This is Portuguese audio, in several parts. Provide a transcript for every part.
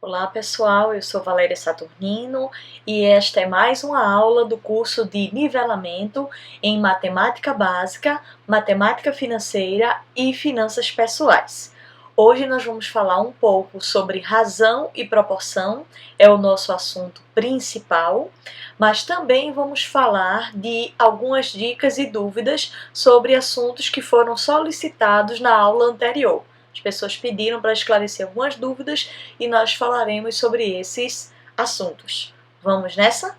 Olá pessoal, eu sou Valéria Saturnino e esta é mais uma aula do curso de nivelamento em Matemática Básica, Matemática Financeira e Finanças Pessoais. Hoje nós vamos falar um pouco sobre razão e proporção, é o nosso assunto principal, mas também vamos falar de algumas dicas e dúvidas sobre assuntos que foram solicitados na aula anterior. As pessoas pediram para esclarecer algumas dúvidas e nós falaremos sobre esses assuntos. Vamos nessa?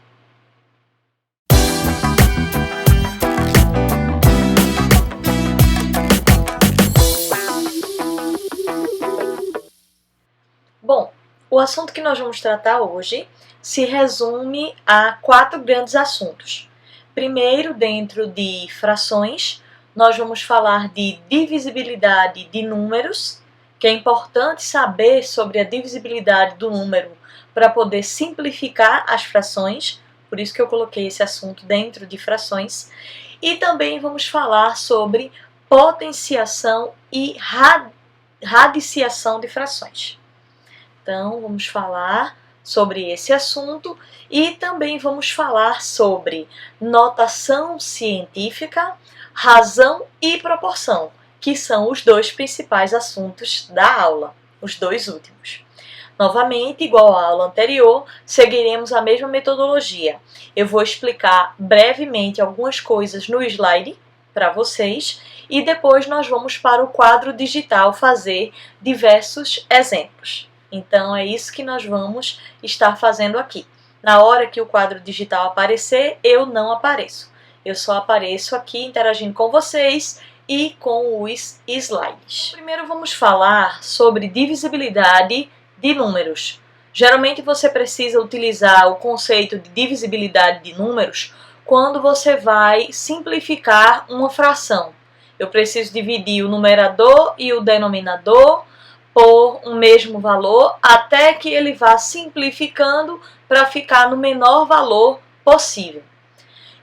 Bom, o assunto que nós vamos tratar hoje se resume a 4 grandes assuntos. Primeiro, dentro de frações, nós vamos falar de divisibilidade de números, que é importante saber sobre a divisibilidade do número para poder simplificar as frações, por isso que eu coloquei esse assunto dentro de frações. E também vamos falar sobre potenciação e radiciação de frações. Então, vamos falar sobre esse assunto e também vamos falar sobre notação científica, razão e proporção, que são os 2 principais assuntos da aula, os 2 últimos. Novamente, igual à aula anterior, seguiremos a mesma metodologia. Eu vou explicar brevemente algumas coisas no slide para vocês e depois nós vamos para o quadro digital fazer diversos exemplos. Então, é isso que nós vamos estar fazendo aqui. Na hora que o quadro digital aparecer, eu não apareço. Eu só apareço aqui interagindo com vocês e com os slides. Primeiro vamos falar sobre divisibilidade de números. Geralmente você precisa utilizar o conceito de divisibilidade de números quando você vai simplificar uma fração. Eu preciso dividir o numerador e o denominador por um mesmo valor até que ele vá simplificando para ficar no menor valor possível.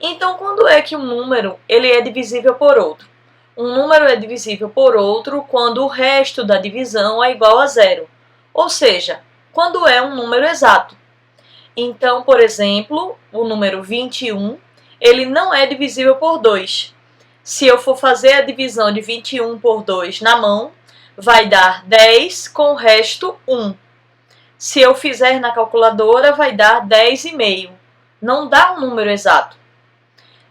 Então, quando é que um número ele é divisível por outro? Um número é divisível por outro quando o resto da divisão é igual a zero, ou seja, quando é um número exato. Então, por exemplo, o número 21, ele não é divisível por 2. Se eu for fazer a divisão de 21 por 2 na mão, vai dar 10 com o resto 1. Se eu fizer na calculadora, vai dar 10,5. Não dá um número exato.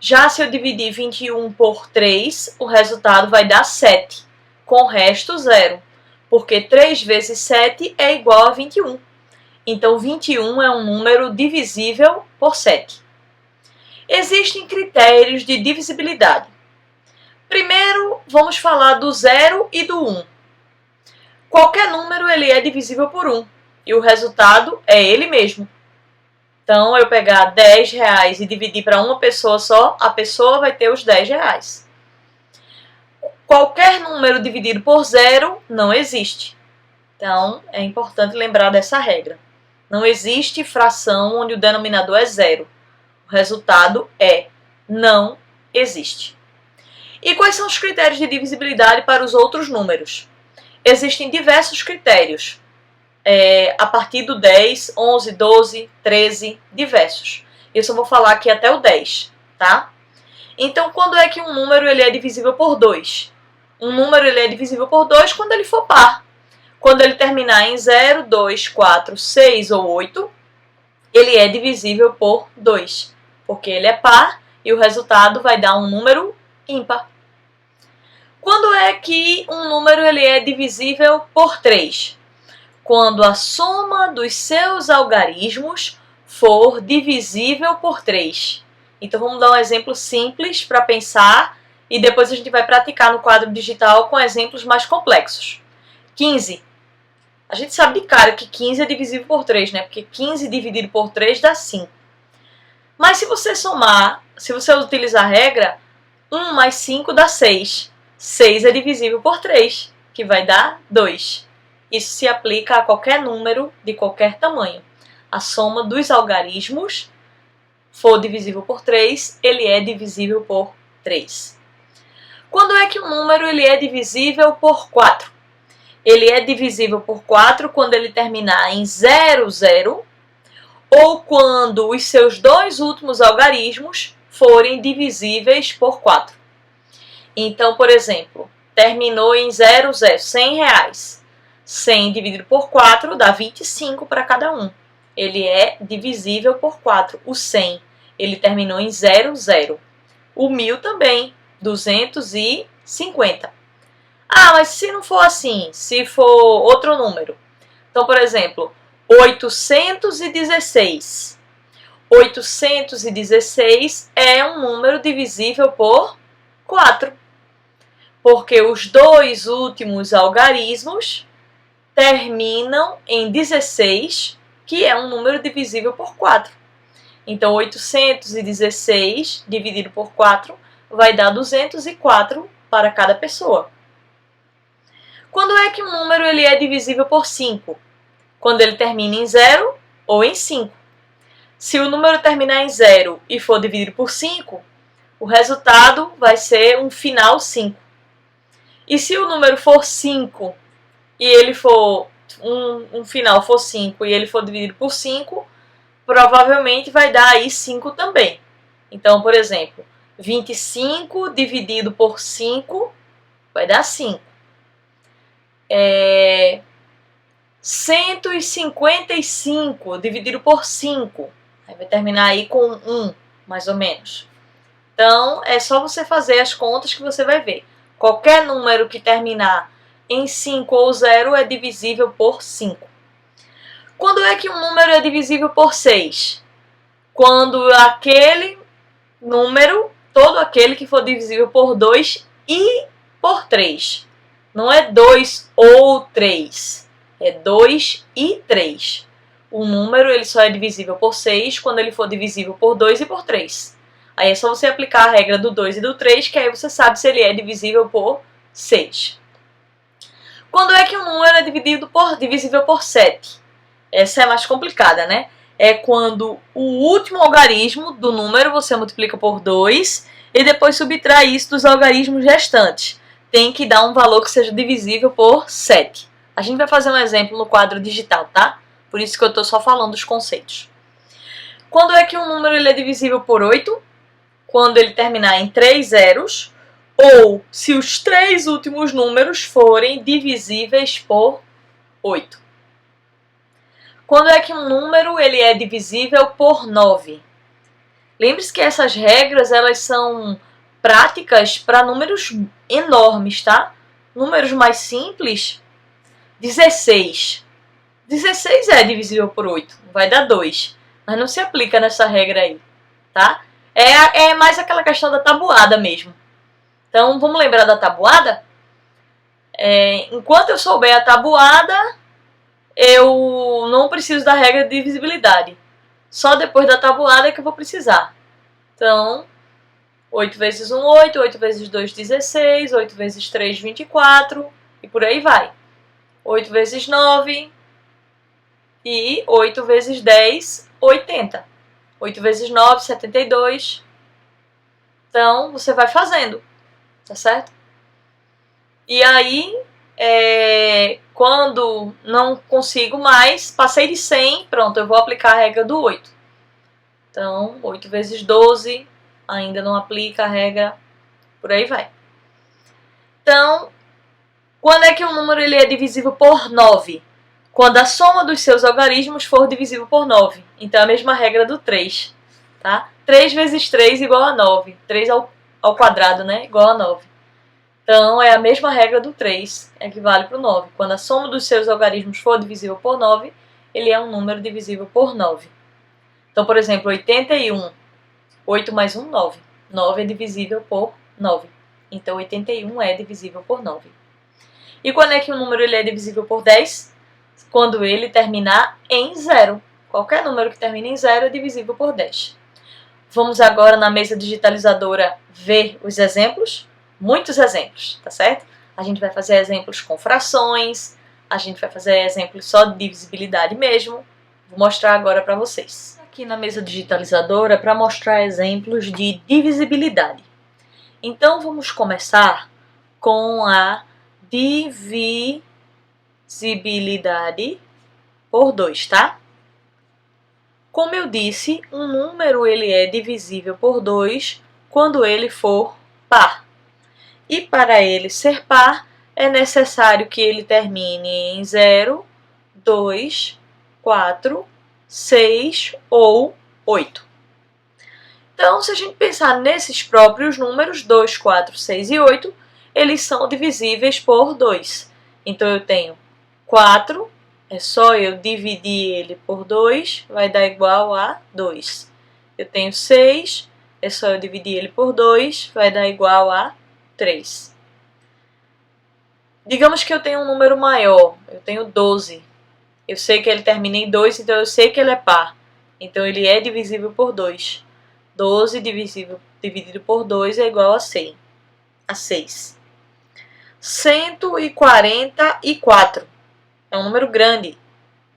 Já se eu dividir 21 por 3, o resultado vai dar 7, com o resto 0, porque 3 vezes 7 é igual a 21. Então, 21 é um número divisível por 7. Existem critérios de divisibilidade. Primeiro, vamos falar do 0 e do 1. Qualquer número ele é divisível por 1 e o resultado é ele mesmo. Então, eu pegar 10 reais e dividir para uma pessoa só, a pessoa vai ter os 10 reais. Qualquer número dividido por 0 não existe. Então, é importante lembrar dessa regra. Não existe fração onde o denominador é 0. O resultado não existe. E quais são os critérios de divisibilidade para os outros números? Existem diversos critérios, a partir do 10, 11, 12, 13, diversos. Eu só vou falar aqui até o 10, tá? Então, quando é que um número ele é divisível por 2? Um número ele é divisível por 2 quando ele for par. Quando ele terminar em 0, 2, 4, 6 ou 8, ele é divisível por 2, porque ele é par e o resultado vai dar um número ímpar. Quando é que um número ele é divisível por 3? Quando a soma dos seus algarismos for divisível por 3. Então, vamos dar um exemplo simples para pensar e depois a gente vai praticar no quadro digital com exemplos mais complexos. 15. A gente sabe de cara que 15 é divisível por 3, né? Porque 15 dividido por 3 dá 5. Mas se você somar, se você utilizar a regra, 1 mais 5 dá 6. 6 é divisível por 3, que vai dar 2. Isso se aplica a qualquer número de qualquer tamanho. A soma dos algarismos for divisível por 3, ele é divisível por 3. Quando é que um número ele é divisível por 4? ele é divisível por 4 quando ele terminar em 00, ou quando os seus dois últimos algarismos forem divisíveis por 4. Então, por exemplo, terminou em 00, R$100. 100 dividido por 4 dá 25 para cada um. Ele é divisível por 4. O 100, ele terminou em 00. O 1000 também, 250. Ah, mas se não for assim, se for outro número. Então, por exemplo, 816. 816 é um número divisível por 4. Porque os dois últimos algarismos terminam em 16, que é um número divisível por 4. Então, 816 dividido por 4 vai dar 204 para cada pessoa. Quando é que um número ele é divisível por 5? Quando ele termina em 0 ou em 5. Se o número terminar em 0 e for dividido por 5, o resultado vai ser um final 5. E se o número for 5 e ele for um final for 5 e ele for dividido por 5, provavelmente vai dar aí 5 também. Então, por exemplo, 25 dividido por 5 vai dar 5. 155 dividido por 5 vai terminar aí com 1, mais ou menos. Então, é só você fazer as contas que você vai ver. Qualquer número que terminar em 5 ou 0 é divisível por 5. Quando é que um número é divisível por 6? Quando aquele número, todo aquele que for divisível por 2 e por 3. Não é 2 ou 3, é 2 e 3. O número ele só é divisível por 6 quando ele for divisível por 2 e por 3. Aí é só você aplicar a regra do 2 e do 3, que aí você sabe se ele é divisível por 6. Quando é que um número é divisível por 7? Essa é mais complicada, né? É quando o último algarismo do número você multiplica por 2 e depois subtrai isso dos algarismos restantes. Tem que dar um valor que seja divisível por 7. A gente vai fazer um exemplo no quadro digital, tá? Por isso que eu estou só falando os conceitos. Quando é que um número ele é divisível por 8? Quando ele terminar em 3 zeros, ou se os 3 últimos números forem divisíveis por 8. Quando é que um número ele é divisível por 9? Lembre-se que essas regras elas são práticas para números enormes, tá? Números mais simples, 16. 16 é divisível por 8, vai dar 2. Mas não se aplica nessa regra aí, tá? É mais aquela questão da tabuada mesmo. Então, vamos lembrar da tabuada? Enquanto eu souber a tabuada, eu não preciso da regra de divisibilidade. Só depois da tabuada é que eu vou precisar. Então, 8 vezes 1, 8, 8 vezes 2, 16, 8 vezes 3, 24, e por aí vai. 8 vezes 9 e 8 vezes 10, 80. 8 vezes 9, 72. Então, você vai fazendo, tá certo? E aí, quando não consigo mais, passei de 100, pronto, eu vou aplicar a regra do 8. Então, 8 vezes 12, ainda não aplica a regra, por aí vai. Então, quando é que um número ele é divisível por 9? Quando a soma dos seus algarismos for divisível por 9. Então, é a mesma regra do 3, tá? 3 vezes 3 igual a 9. 3 ao quadrado, né? Igual a 9. Então, é a mesma regra do 3, equivale para o 9. Quando a soma dos seus algarismos for divisível por 9, ele é um número divisível por 9. Então, por exemplo, 81. 8 mais 1, 9. 9 é divisível por 9. Então, 81 é divisível por 9. E quando é que um número ele é divisível por 10? Quando ele terminar em 0. Qualquer número que termine em 0 é divisível por 10. Vamos agora na mesa digitalizadora ver os exemplos. Muitos exemplos, tá certo? A gente vai fazer exemplos com frações, a gente vai fazer exemplos só de divisibilidade mesmo. Vou mostrar agora para vocês. Aqui na mesa digitalizadora para mostrar exemplos de divisibilidade. Então vamos começar com a divisibilidade. divisibilidade por 2, tá? Como eu disse, um número ele é divisível por 2 quando ele for par. E para ele ser par, é necessário que ele termine em 0, 2, 4, 6 ou 8. Então, se a gente pensar nesses próprios números, 2, 4, 6 e 8, eles são divisíveis por 2. Então, eu tenho 4, é só eu dividir ele por 2, vai dar igual a 2. Eu tenho 6, é só eu dividir ele por 2, vai dar igual a 3. Digamos que eu tenho um número maior, eu tenho 12. Eu sei que ele termina em 2, então eu sei que ele é par. Então, ele é divisível por 2. 12 dividido por 2 é igual a 100, a 6. 144 é um número grande.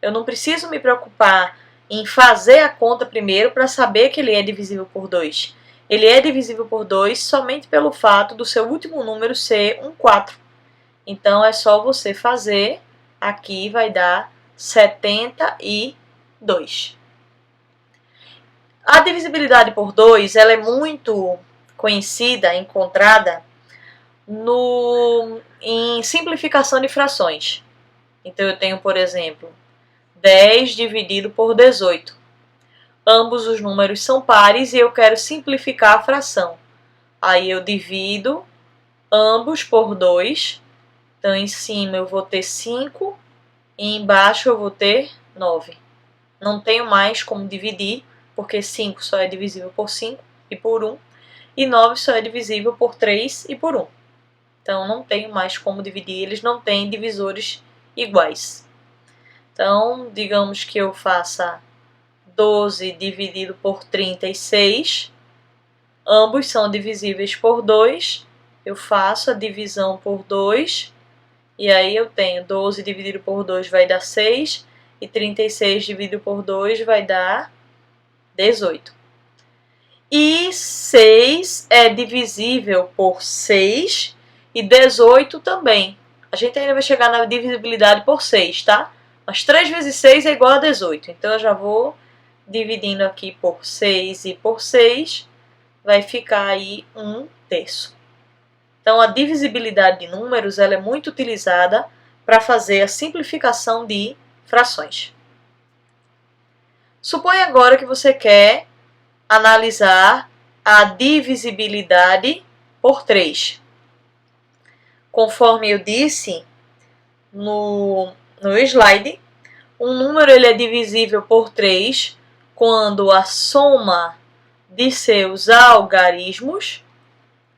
Eu não preciso me preocupar em fazer a conta primeiro para saber que ele é divisível por 2. Ele é divisível por 2 somente pelo fato do seu último número ser um 4. Então, é só você fazer, aqui vai dar 72. A divisibilidade por 2 ela é muito conhecida, encontrada em simplificação de frações. Então, eu tenho, por exemplo, 10 dividido por 18. Ambos os números são pares e eu quero simplificar a fração. Aí eu divido ambos por 2. Então, em cima eu vou ter 5 e embaixo eu vou ter 9. Não tenho mais como dividir, porque 5 só é divisível por 5 e por 1, e 9 só é divisível por 3 e por 1. Então, não tenho mais como dividir, eles não têm divisores iguais. Então, digamos que eu faça 12 dividido por 36, ambos são divisíveis por 2, eu faço a divisão por 2, e aí eu tenho 12 dividido por 2 vai dar 6, e 36 dividido por 2 vai dar 18. E 6 é divisível por 6 e 18 também. A gente ainda vai chegar na divisibilidade por 6, tá? Mas 3 vezes 6 é igual a 18. Então, eu já vou dividindo aqui por 6 e por 6. Vai ficar aí 1/3. Então, a divisibilidade de números ela é muito utilizada para fazer a simplificação de frações. Suponha agora que você quer analisar a divisibilidade por 3. Conforme eu disse no slide, um número ele é divisível por 3 quando a soma de seus algarismos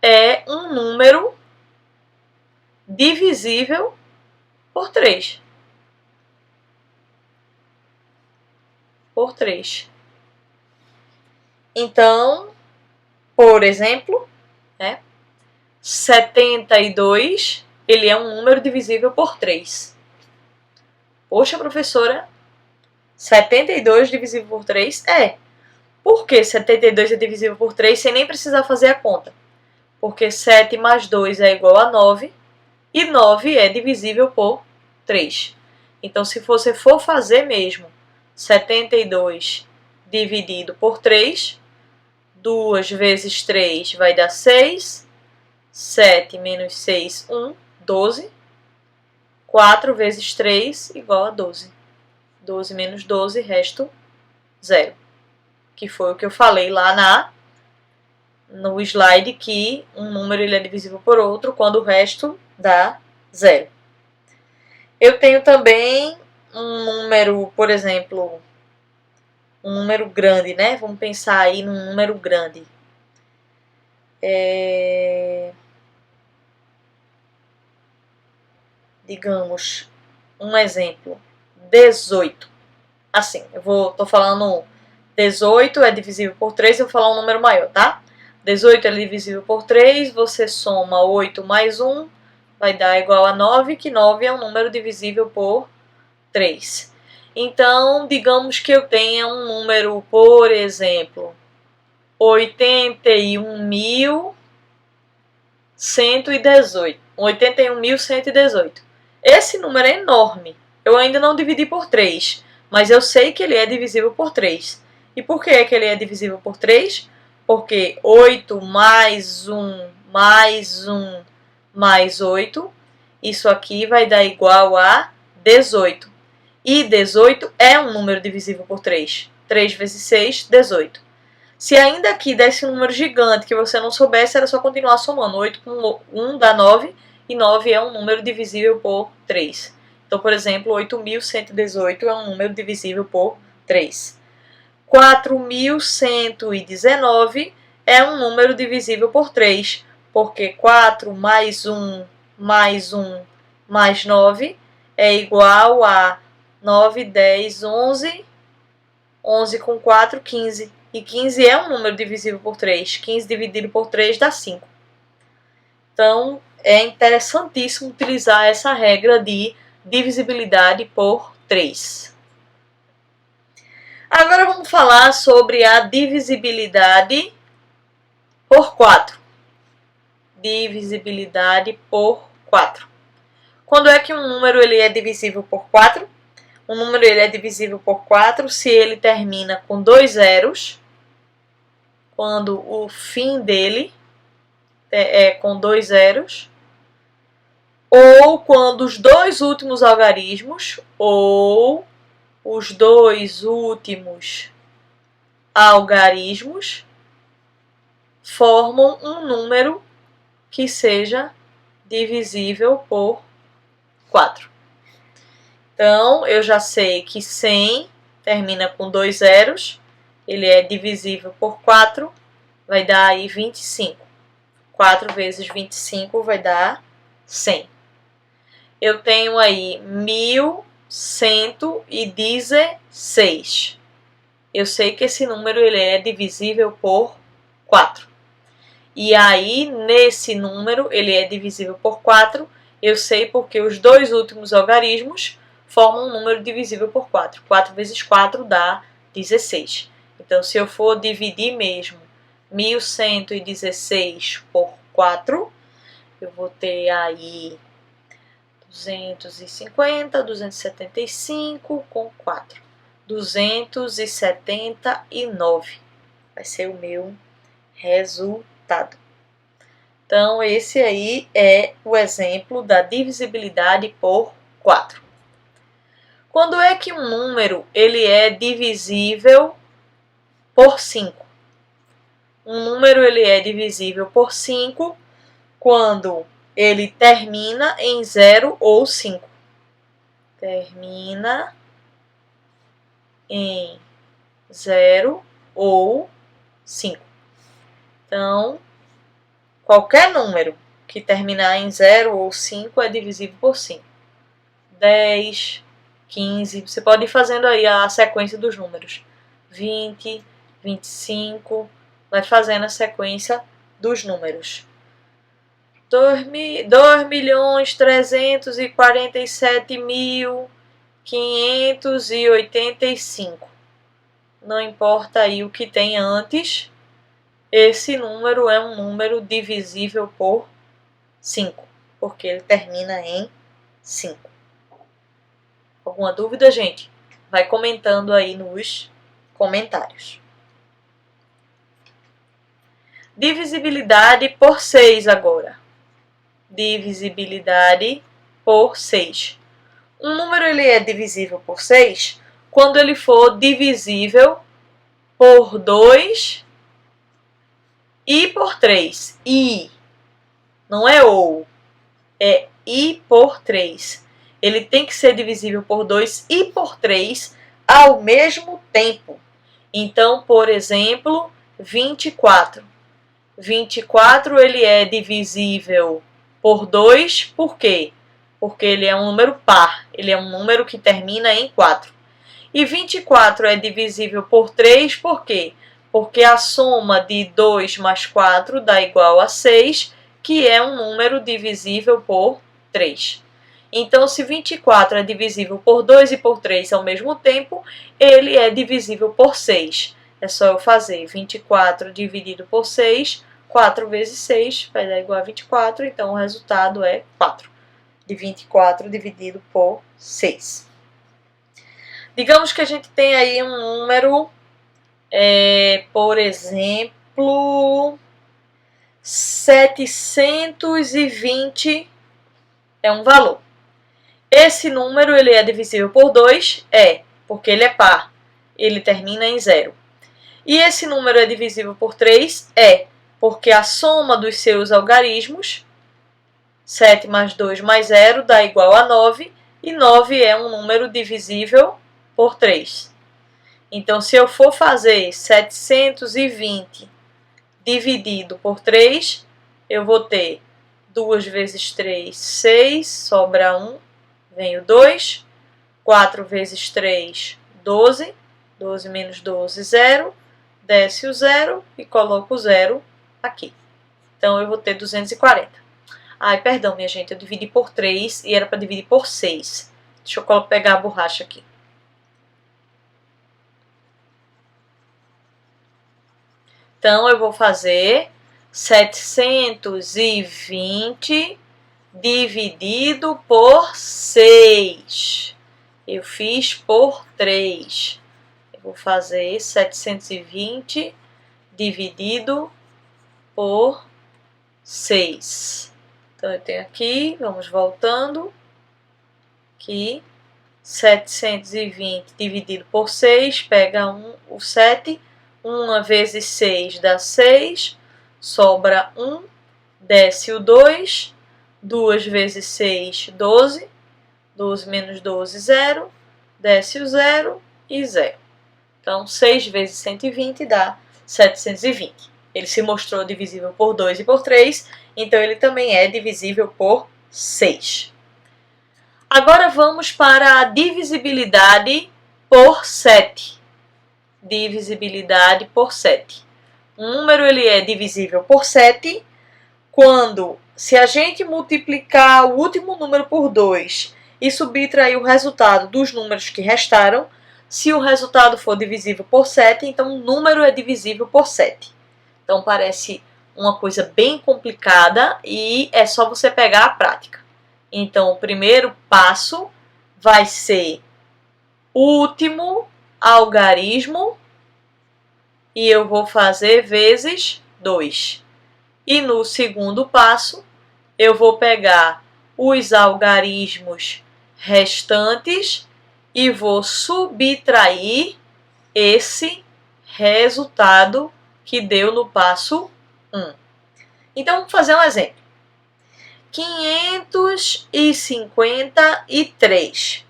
é um número divisível por 3. Por 3. Então, por exemplo, 72, ele é um número divisível por 3. Poxa, professora, 72 divisível por 3? É. Por que 72 é divisível por 3 sem nem precisar fazer a conta? Porque 7 mais 2 é igual a 9, e 9 é divisível por 3. Então, se você for fazer mesmo 72 dividido por 3, 2 vezes 3 vai dar 6, 7 menos 6, 1, 12. 4 vezes 3 igual a 12. 12 menos 12, resto 0. Que foi o que eu falei lá no slide, que um número ele é divisível por outro quando o resto dá 0. Eu tenho também um número, por exemplo, um número grande, né? Vamos pensar aí num número grande. Digamos, um exemplo, 18. Assim, tô falando 18 é divisível por 3, eu vou falar um número maior, tá? 18 é divisível por 3, você soma 8 mais 1, vai dar igual a 9, que 9 é um número divisível por 3. Então, digamos que eu tenha um número, por exemplo, 81.118. 81.118. Esse número é enorme. Eu ainda não dividi por 3, mas eu sei que ele é divisível por 3. E por que é que ele é divisível por 3? Porque 8 mais 1 mais 1 mais 8, isso aqui vai dar igual a 18. E 18 é um número divisível por 3. 3 vezes 6, 18. Se ainda aqui desse um número gigante que você não soubesse, era só continuar somando. 8 com 1 dá 9, e 9 é um número divisível por 3. Então, por exemplo, 8.118 é um número divisível por 3. 4.119 é um número divisível por 3, porque 4 mais 1 mais 1 mais 9 é igual a 9, 10, 11, 11 com 4, 15. E 15 é um número divisível por 3. 15 dividido por 3 dá 5. Então, é interessantíssimo utilizar essa regra de divisibilidade por 3. Agora vamos falar sobre a divisibilidade por 4. Divisibilidade por 4. Quando é que um número ele é divisível por 4? Um número ele é divisível por 4 se ele termina com 2 zeros, quando o fim dele é com 2 zeros, ou quando os dois últimos algarismos, formam um número que seja divisível por 4. Então, eu já sei que 100 termina com 2 zeros, ele é divisível por 4, vai dar aí 25. 4 vezes 25 vai dar 100. Eu tenho aí 1.116. Eu sei que esse número ele é divisível por 4. E aí, nesse número, ele é divisível por 4, eu sei porque os dois últimos algarismos formam um número divisível por 4. 4 vezes 4 dá 16. Então, se eu for dividir mesmo 1.116 por 4, eu vou ter aí 250, 275 com 4. 279 vai ser o meu resultado. Então, esse aí é o exemplo da divisibilidade por 4. Quando é que um número ele é divisível por 5? Um número ele é divisível por 5 quando ele termina em 0 ou 5. Termina em 0 ou 5. Então, qualquer número que terminar em 0 ou 5 é divisível por 5. 10, 15, você pode ir fazendo aí a sequência dos números. 20, 25, vai fazendo a sequência dos números. 2.347.585. Não importa aí o que tem antes, esse número é um número divisível por 5, porque ele termina em 5. Alguma dúvida, gente? Vai comentando aí nos comentários. Divisibilidade por 6 agora. Divisibilidade por 6. Um número ele é divisível por 6 quando ele for divisível por 2 e por 3. I. Não é ou. É I por 3. Ele tem que ser divisível por 2 e por 3 ao mesmo tempo. Então, por exemplo, 24. 24 ele é divisível por 2, por quê? Porque ele é um número par, ele é um número que termina em 4. E 24 é divisível por 3, por quê? Porque a soma de 2 mais 4 dá igual a 6, que é um número divisível por 3. Então, se 24 é divisível por 2 e por 3 ao mesmo tempo, ele é divisível por 6. É só eu fazer 24 dividido por 6, 4 vezes 6 vai dar igual a 24, então o resultado é 4. de 24 dividido por 6. Digamos que a gente tem aí um número, por exemplo, 720 é um valor. Esse número ele é divisível por 2? Porque ele é par, ele termina em 0. E esse número é divisível por 3? Porque a soma dos seus algarismos, 7 mais 2 mais 0, dá igual a 9, e 9 é um número divisível por 3. Então, se eu for fazer 720 dividido por 3, eu vou ter 2 vezes 3, 6, sobra 1, vem o 2, 4 vezes 3, 12, 12 menos 12, 0, desce o 0 e coloco o 0 aqui. Então, eu vou ter 240. Ai, perdão, minha gente, eu dividi por 3 e era para dividir por 6. Deixa eu pegar a borracha aqui. Então, eu vou fazer 720 dividido por 6. Eu fiz por 3. Eu vou fazer 720 dividido por 6. Então, eu tenho aqui, vamos voltando, aqui, 720 dividido por 6, pega o 7, 1 vezes 6 dá 6, sobra 1, desce o 2, 2 vezes 6, 12, 12 menos 12, 0, desce o 0 e 0. Então, 6 vezes 120 dá 720. Ele se mostrou divisível por 2 e por 3, então ele também é divisível por 6. Agora vamos para a divisibilidade por 7. Divisibilidade por 7. Um número ele é divisível por 7 quando, se a gente multiplicar o último número por 2 e subtrair o resultado dos números que restaram, se o resultado for divisível por 7, então o número é divisível por 7. Então parece uma coisa bem complicada e é só você pegar a prática. Então o primeiro passo vai ser o último algarismo e eu vou fazer vezes 2. E no segundo passo eu vou pegar os algarismos restantes e vou subtrair esse resultado que deu no passo 1. Então, vamos fazer um exemplo. 553.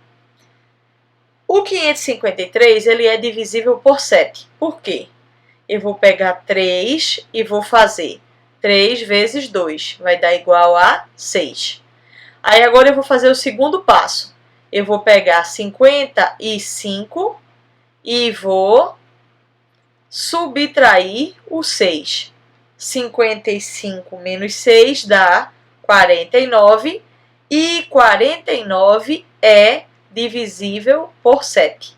O 553 ele é divisível por 7. Por quê? Eu vou pegar 3 e vou fazer 3 vezes 2. Vai dar igual a 6. Aí agora eu vou fazer o segundo passo. Eu vou pegar 55 e vou subtrair o 6. 55 menos 6 dá 49 e 49 é divisível por 7.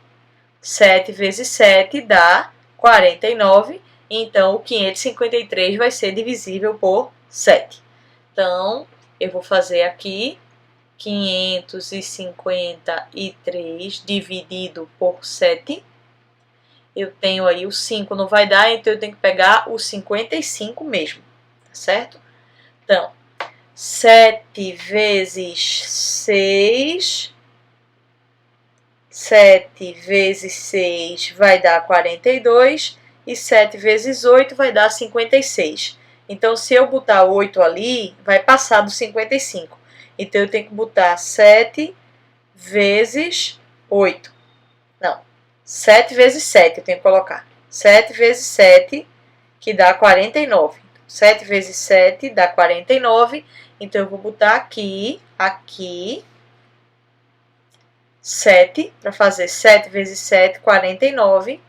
7 vezes 7 dá 49, então o 553 vai ser divisível por 7. Então, eu vou fazer aqui 553 dividido por 7. Eu tenho aí o 5, não vai dar, então eu tenho que pegar o 55 mesmo, tá certo? Então, 7 vezes 6, 7 vezes 6 vai dar 42, e 7 vezes 8 vai dar 56. Então, se eu botar 8 ali, vai passar do 55. Então, eu tenho que botar 7 vezes 8. Não, 7 vezes 7 eu tenho que colocar. 7 vezes 7, que dá 49. 7 vezes 7 dá 49. Então, eu vou botar aqui, 7, para fazer 7 vezes 7, 49.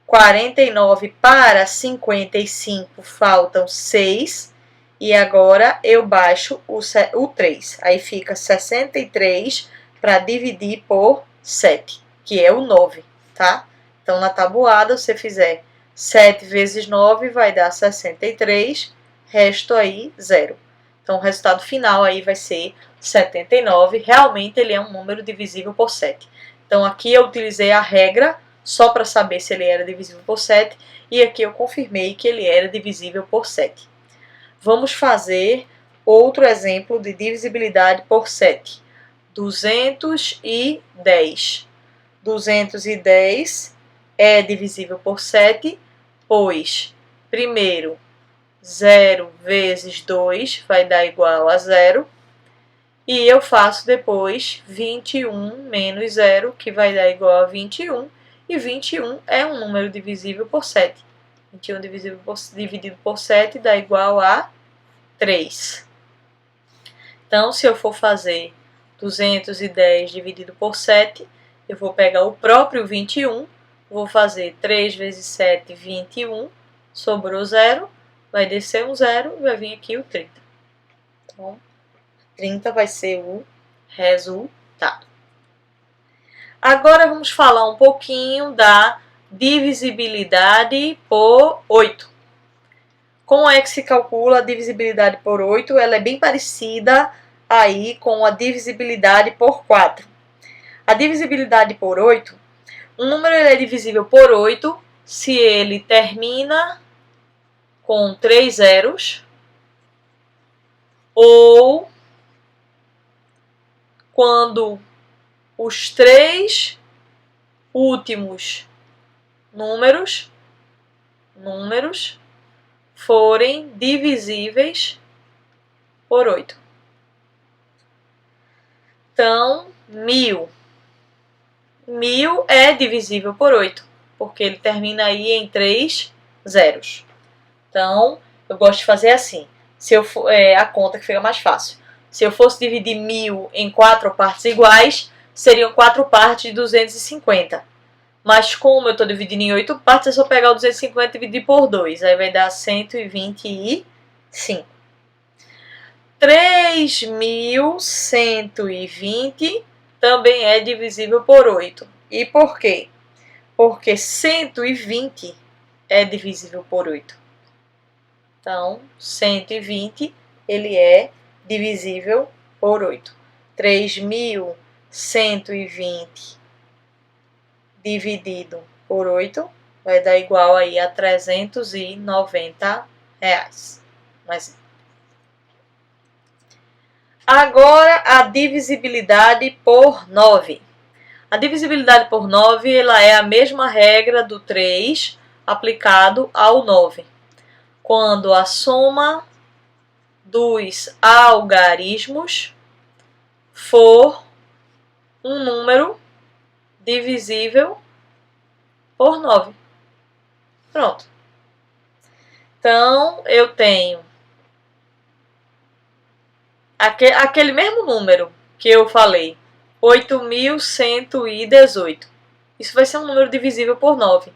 49 para 55 faltam 6. E agora eu baixo o 3. Aí fica 63 para dividir por 7, que é o 9, tá? Então, na tabuada, se você fizer 7 vezes 9, vai dar 63. Resto aí, 0. Então o resultado final aí vai ser 79. Realmente ele é um número divisível por 7. Então aqui eu utilizei a regra só para saber se ele era divisível por 7 e aqui eu confirmei que ele era divisível por 7. Vamos fazer outro exemplo de divisibilidade por 7. 210. 210 é divisível por 7, pois, primeiro, 0 vezes 2 vai dar igual a 0. E eu faço depois 21 menos 0, que vai dar igual a 21. E 21 é um número divisível por 7. 21 dividido por 7 dá igual a 3. Então, se eu for fazer 210 dividido por 7, eu vou pegar o próprio 21, vou fazer 3 vezes 7, 21, sobrou 0, vai descer um 0 e vai vir aqui o 30. Então, 30 vai ser o resultado. Agora vamos falar um pouquinho da divisibilidade por 8. Como é que se calcula a divisibilidade por 8? Ela é bem parecida aí com a divisibilidade por 4. A divisibilidade por 8, um número é divisível por 8 se ele termina com 3 zeros ou quando os 3 últimos números forem divisíveis por 8. Então, 1000. 1000 é divisível por 8, porque ele termina aí em 3 zeros. Então, eu gosto de fazer assim, se eu for, a conta que fica mais fácil. Se eu fosse dividir 1000 em 4 partes iguais, seriam 4 partes de 250. Mas como eu estou dividindo em 8 partes, é só pegar o 250 e dividir por 2. Aí vai dar 125. 3120 também é divisível por 8. E por quê? Porque 120 é divisível por 8. Então, 120 ele é divisível por 8. 3120 dividido por 8 vai dar igual aí a R$390. Mas agora a divisibilidade por 9. A divisibilidade por 9 ela é a mesma regra do 3 aplicado ao 9. Quando a soma dos algarismos for um número divisível por 9. Pronto. Então, eu tenho aquele mesmo número que eu falei, 8.118. Isso vai ser um número divisível por 9.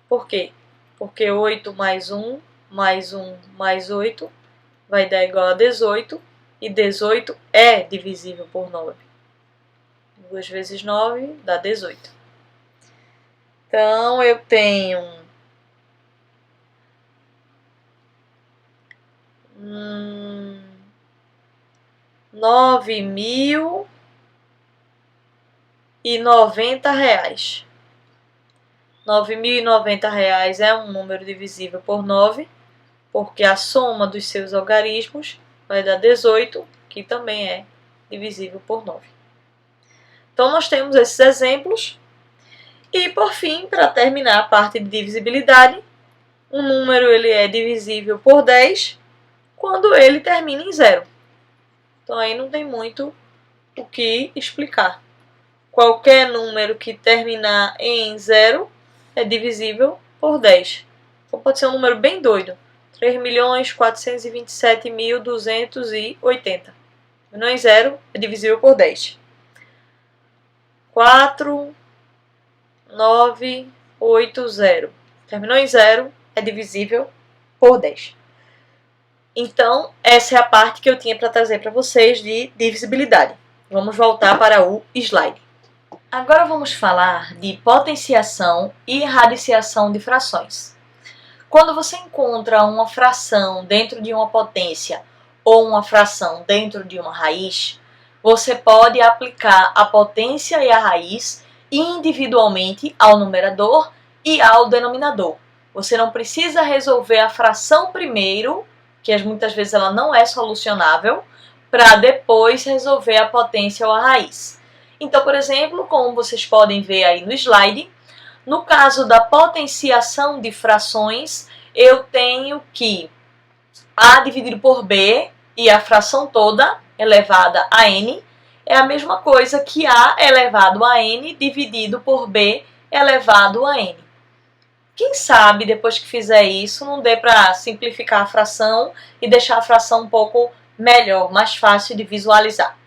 Por quê? Porque 8 mais 1, mais 1, mais 8 vai dar igual a 18. E 18 é divisível por 9. 2 vezes 9 dá 18. Então, eu tenho 9.090 reais. 9.090 reais é um número divisível por 9, porque a soma dos seus algarismos vai dar 18, que também é divisível por 9. Então, nós temos esses exemplos. E, por fim, para terminar a parte de divisibilidade, um número ele é divisível por 10 quando ele termina em 0. Então, aí não tem muito o que explicar. Qualquer número que terminar em 0 é divisível por 10. Então, pode ser um número bem doido. 3.427.280. Terminou em 0, é divisível por 10. 4.980. Terminou em 0, é divisível por 10. Então, essa é a parte que eu tinha para trazer para vocês de divisibilidade. Vamos voltar para o slide. Agora vamos falar de potenciação e radiciação de frações. Quando você encontra uma fração dentro de uma potência ou uma fração dentro de uma raiz, você pode aplicar a potência e a raiz individualmente ao numerador e ao denominador. Você não precisa resolver a fração primeiro, que muitas vezes ela não é solucionável, para depois resolver a potência ou a raiz. Então, por exemplo, como vocês podem ver aí no slide, no caso da potenciação de frações, eu tenho que A dividido por B e a fração toda elevada a n é a mesma coisa que A elevado a n dividido por B elevado a n. Quem sabe, depois que fizer isso, não dê para simplificar a fração e deixar a fração um pouco melhor, mais fácil de visualizar.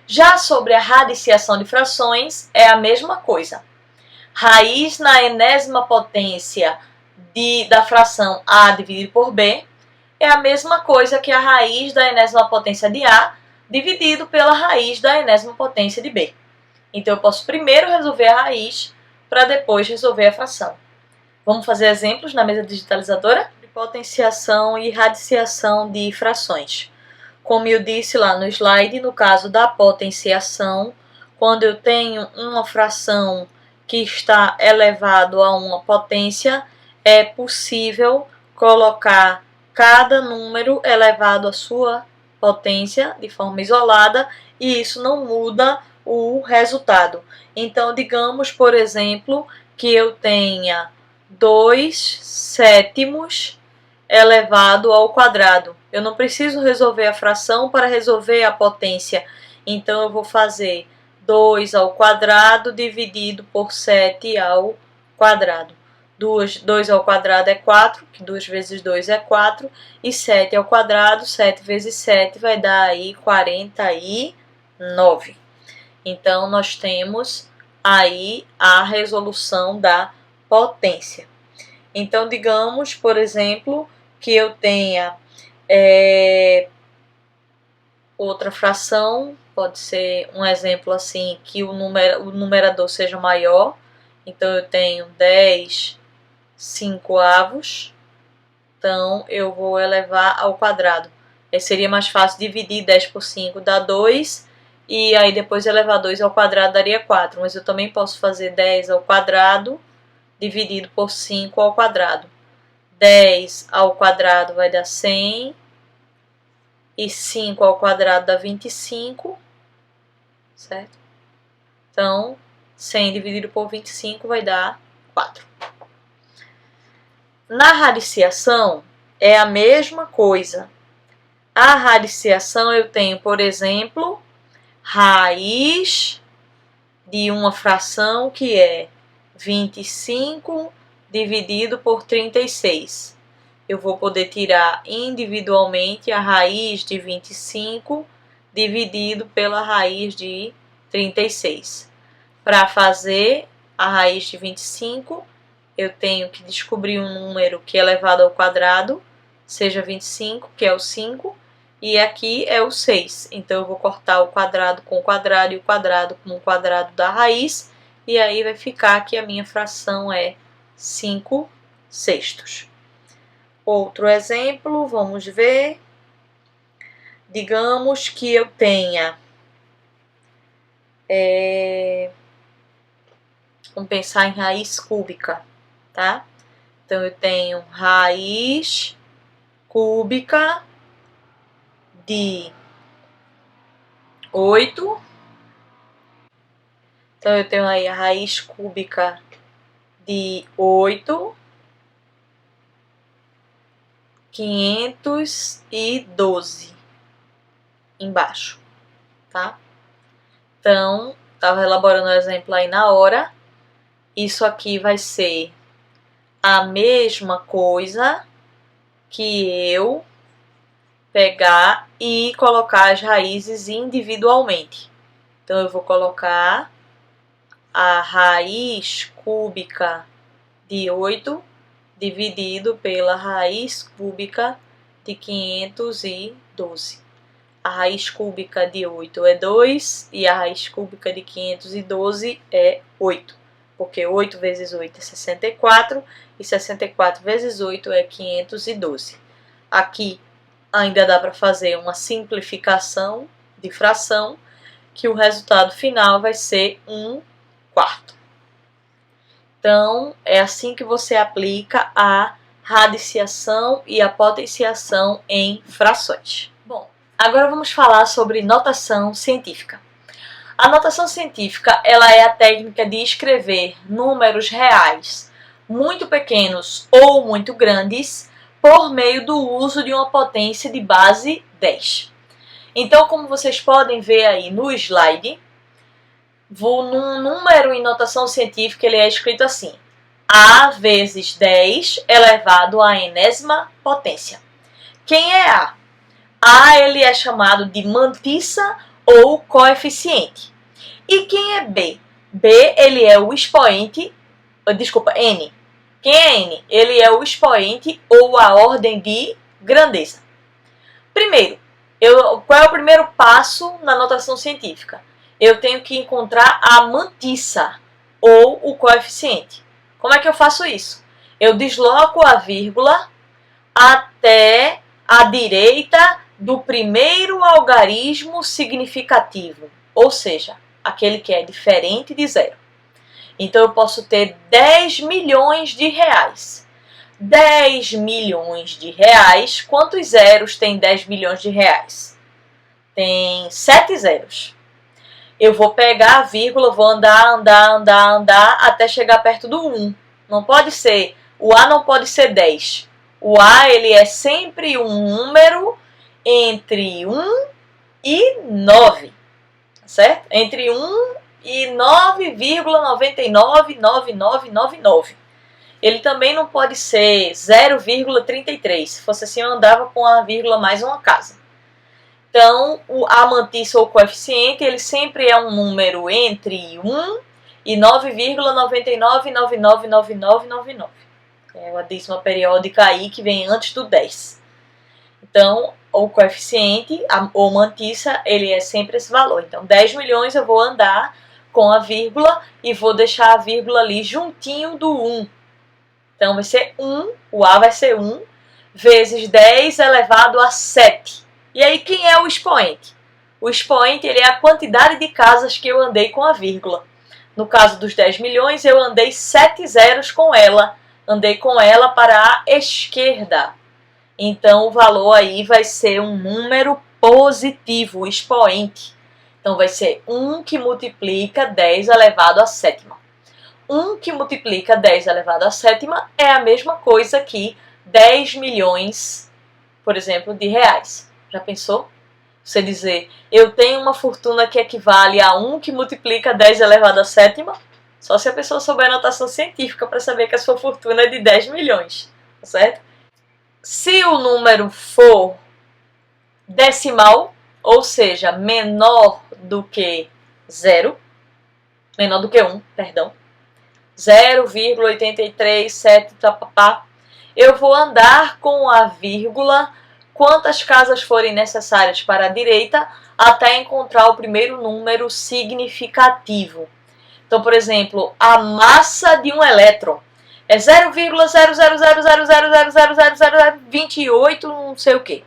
Já sobre a radiciação de frações, é a mesma coisa. Raiz na enésima potência da fração A dividido por B é a mesma coisa que a raiz da enésima potência de A dividido pela raiz da enésima potência de B. Então, eu posso primeiro resolver a raiz para depois resolver a fração. Vamos fazer exemplos na mesa digitalizadora? De potenciação e radiciação de frações. Como eu disse lá no slide, no caso da potenciação, quando eu tenho uma fração que está elevado a uma potência, é possível colocar cada número elevado à sua potência de forma isolada e isso não muda o resultado. Então, digamos, por exemplo, que eu tenha 2/7 elevado ao quadrado. Eu não preciso resolver a fração para resolver a potência. Então, eu vou fazer 2 ao quadrado dividido por 7 ao quadrado. 2 ao quadrado é 4, que 2 vezes 2 é 4, e 7 ao quadrado, 7 vezes 7 vai dar aí 49. Então, nós temos aí a resolução da potência. Então, digamos, por exemplo, que eu tenha outra fração, pode ser um exemplo assim, que o numerador seja maior. Então, eu tenho 10/5. Então, eu vou elevar ao quadrado. Seria mais fácil dividir 10 por 5, dá 2. E aí, depois elevar 2 ao quadrado daria 4. Mas eu também posso fazer 10 ao quadrado dividido por 5 ao quadrado. 10 ao quadrado vai dar 100. E 5 ao quadrado dá 25. Certo? Então, 100 dividido por 25 vai dar 4. Na radiciação, é a mesma coisa. A radiciação eu tenho, por exemplo, raiz de uma fração que é 25 dividido por 36. Eu vou poder tirar individualmente a raiz de 25 dividido pela raiz de 36. Para fazer a raiz de 25, eu tenho que descobrir um número que é elevado ao quadrado, seja 25, que é o 5, e aqui é o 6. Então, eu vou cortar o quadrado com o quadrado e o quadrado com o quadrado da raiz, e aí vai ficar que a minha fração é 5/6. Outro exemplo, vamos ver. Digamos que eu tenha... vamos pensar em raiz cúbica, tá? Então, eu tenho raiz cúbica de 8. Então, eu tenho aí a raiz cúbica de 8, 512 embaixo, tá? Então, estava elaborando o exemplo aí na hora. Isso aqui vai ser a mesma coisa que eu pegar e colocar as raízes individualmente. Então, eu vou colocar a raiz cúbica de 8 dividido pela raiz cúbica de 512. A raiz cúbica de 8 é 2 e a raiz cúbica de 512 é 8. Porque 8 vezes 8 é 64 e 64 vezes 8 é 512. Aqui ainda dá para fazer uma simplificação de fração, que o resultado final vai ser 1/4. Então, é assim que você aplica a radiciação e a potenciação em frações. Bom, agora vamos falar sobre notação científica. A notação científica, ela é a técnica de escrever números reais muito pequenos ou muito grandes por meio do uso de uma potência de base 10. Então, como vocês podem ver aí no slide, num número em notação científica ele é escrito assim: A vezes 10 elevado à enésima potência. Quem é A? A ele é chamado de mantissa ou coeficiente. E quem é B? B ele é o expoente, N. Quem é N? Ele é o expoente ou a ordem de grandeza. Primeiro, qual é o primeiro passo na notação científica? Eu tenho que encontrar a mantissa ou o coeficiente. Como é que eu faço isso? Eu desloco a vírgula até a direita do primeiro algarismo significativo, ou seja, aquele que é diferente de zero. Então, eu posso ter 10 milhões de reais. 10 milhões de reais, quantos zeros tem 10 milhões de reais? Tem 7 zeros. Eu vou pegar a vírgula, vou andar até chegar perto do 1. Não pode ser, o A não pode ser 10. O A ele é sempre um número entre 1 e 9, certo? Entre 1 e 9,999999. Ele também não pode ser 0,33. Se fosse assim, eu andava com a vírgula mais uma casa. Então, a mantissa ou coeficiente, ele sempre é um número entre 1 e 9,99999999. É uma dízima periódica aí que vem antes do 10. Então, o coeficiente, ou mantissa, ele é sempre esse valor. Então, 10 milhões eu vou andar com a vírgula e vou deixar a vírgula ali juntinho do 1. Então, vai ser 1, o A vai ser 1, vezes 10 elevado a 7. E aí, quem é o expoente? O expoente ele é a quantidade de casas que eu andei com a vírgula. No caso dos 10 milhões, eu andei 7 zeros com ela. Andei com ela para a esquerda. Então, o valor aí vai ser um número positivo, o expoente. Então, vai ser 1 que multiplica 10 elevado à sétima. 1 que multiplica 10 elevado à sétima é a mesma coisa que 10 milhões, por exemplo, de reais. Já pensou? Você dizer, eu tenho uma fortuna que equivale a 1 que multiplica 10 elevado à sétima? Só se a pessoa souber a notação científica para saber que a sua fortuna é de 10 milhões, certo? Se o número for decimal, ou seja, menor do que 1, perdão, 0,837, eu vou andar com a vírgula quantas casas forem necessárias para a direita até encontrar o primeiro número significativo. Então, por exemplo, a massa de um elétron é 0,00000000028 não sei o que.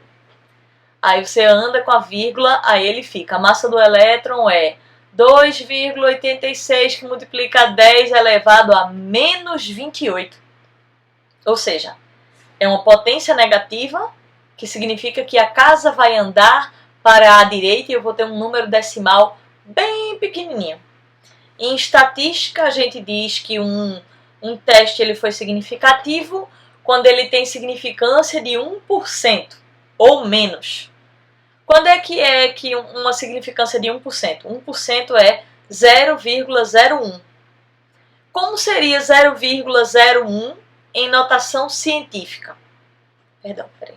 Aí você anda com a vírgula, aí ele fica. A massa do elétron é 2,86 que multiplica 10 elevado a menos 28. Ou seja, é uma potência negativa, que significa que a casa vai andar para a direita e eu vou ter um número decimal bem pequenininho. Em estatística, a gente diz que um teste ele foi significativo quando ele tem significância de 1% ou menos. Quando é que uma significância de 1%? 1% é 0,01. Como seria 0,01 em notação científica? Perdão, peraí.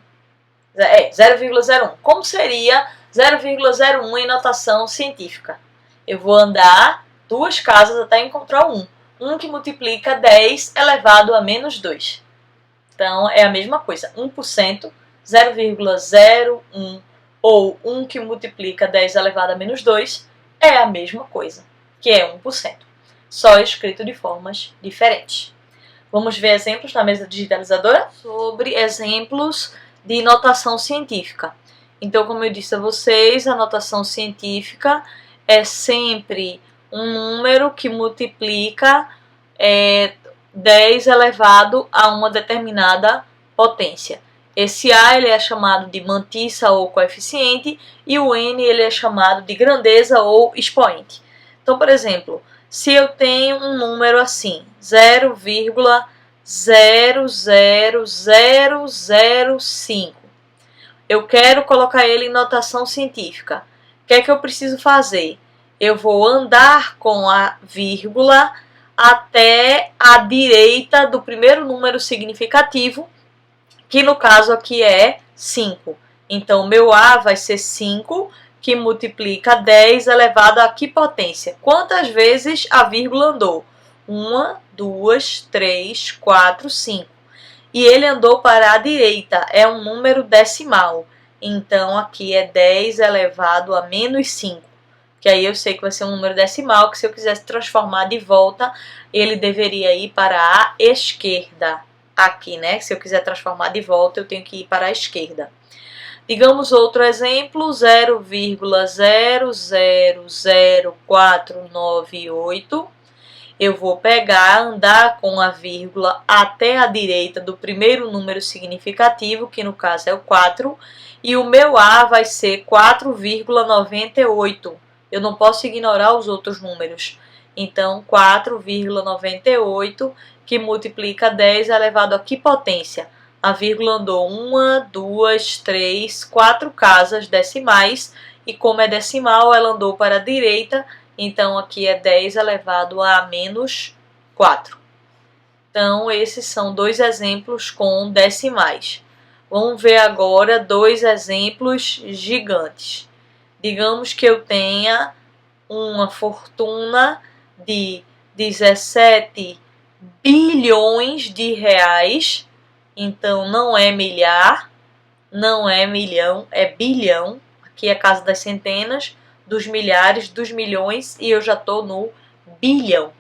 0,01. Como seria 0,01 em notação científica? Eu vou andar 2 casas até encontrar 1. 1 que multiplica 10 elevado a menos 2. Então, é a mesma coisa. 1%, 0,01 ou 1 que multiplica 10 elevado a menos 2 é a mesma coisa, que é 1%. Só escrito de formas diferentes. Vamos ver exemplos na mesa digitalizadora? Sobre exemplos de notação científica. Então, como eu disse a vocês, a notação científica é sempre um número que multiplica 10 elevado a uma determinada potência. Esse A ele é chamado de mantissa ou coeficiente e o N ele é chamado de grandeza ou expoente. Então, por exemplo, se eu tenho um número assim, 0,00005, eu quero colocar ele em notação científica. O que é que eu preciso fazer? Eu vou andar com a vírgula até a direita do primeiro número significativo, que no caso aqui é 5. Então, meu A vai ser 5, que multiplica 10 elevado a que potência? Quantas vezes a vírgula andou? 1, 2, 3, 4, 5. E ele andou para a direita, é um número decimal. Então, aqui é 10 elevado a menos 5. Que aí eu sei que vai ser um número decimal, que se eu quisesse transformar de volta, ele deveria ir para a esquerda. Aqui, né? Se eu quiser transformar de volta, eu tenho que ir para a esquerda. Digamos outro exemplo, 0,000498. Eu vou pegar, andar com a vírgula até a direita do primeiro número significativo, que no caso é o 4, e o meu A vai ser 4,98. Eu não posso ignorar os outros números. Então, 4,98, que multiplica 10 elevado a que potência? A vírgula andou 1, 2, 3, 4 casas decimais, e como é decimal, ela andou para a direita, então aqui é 10 elevado a menos 4. Então, esses são dois exemplos com decimais. Vamos ver agora dois exemplos gigantes. Digamos que eu tenha uma fortuna de 17 bilhões de reais. Então, não é milhar, não é milhão, é bilhão. Aqui é a casa das centenas, dos milhares, dos milhões e eu já estou no bilhão.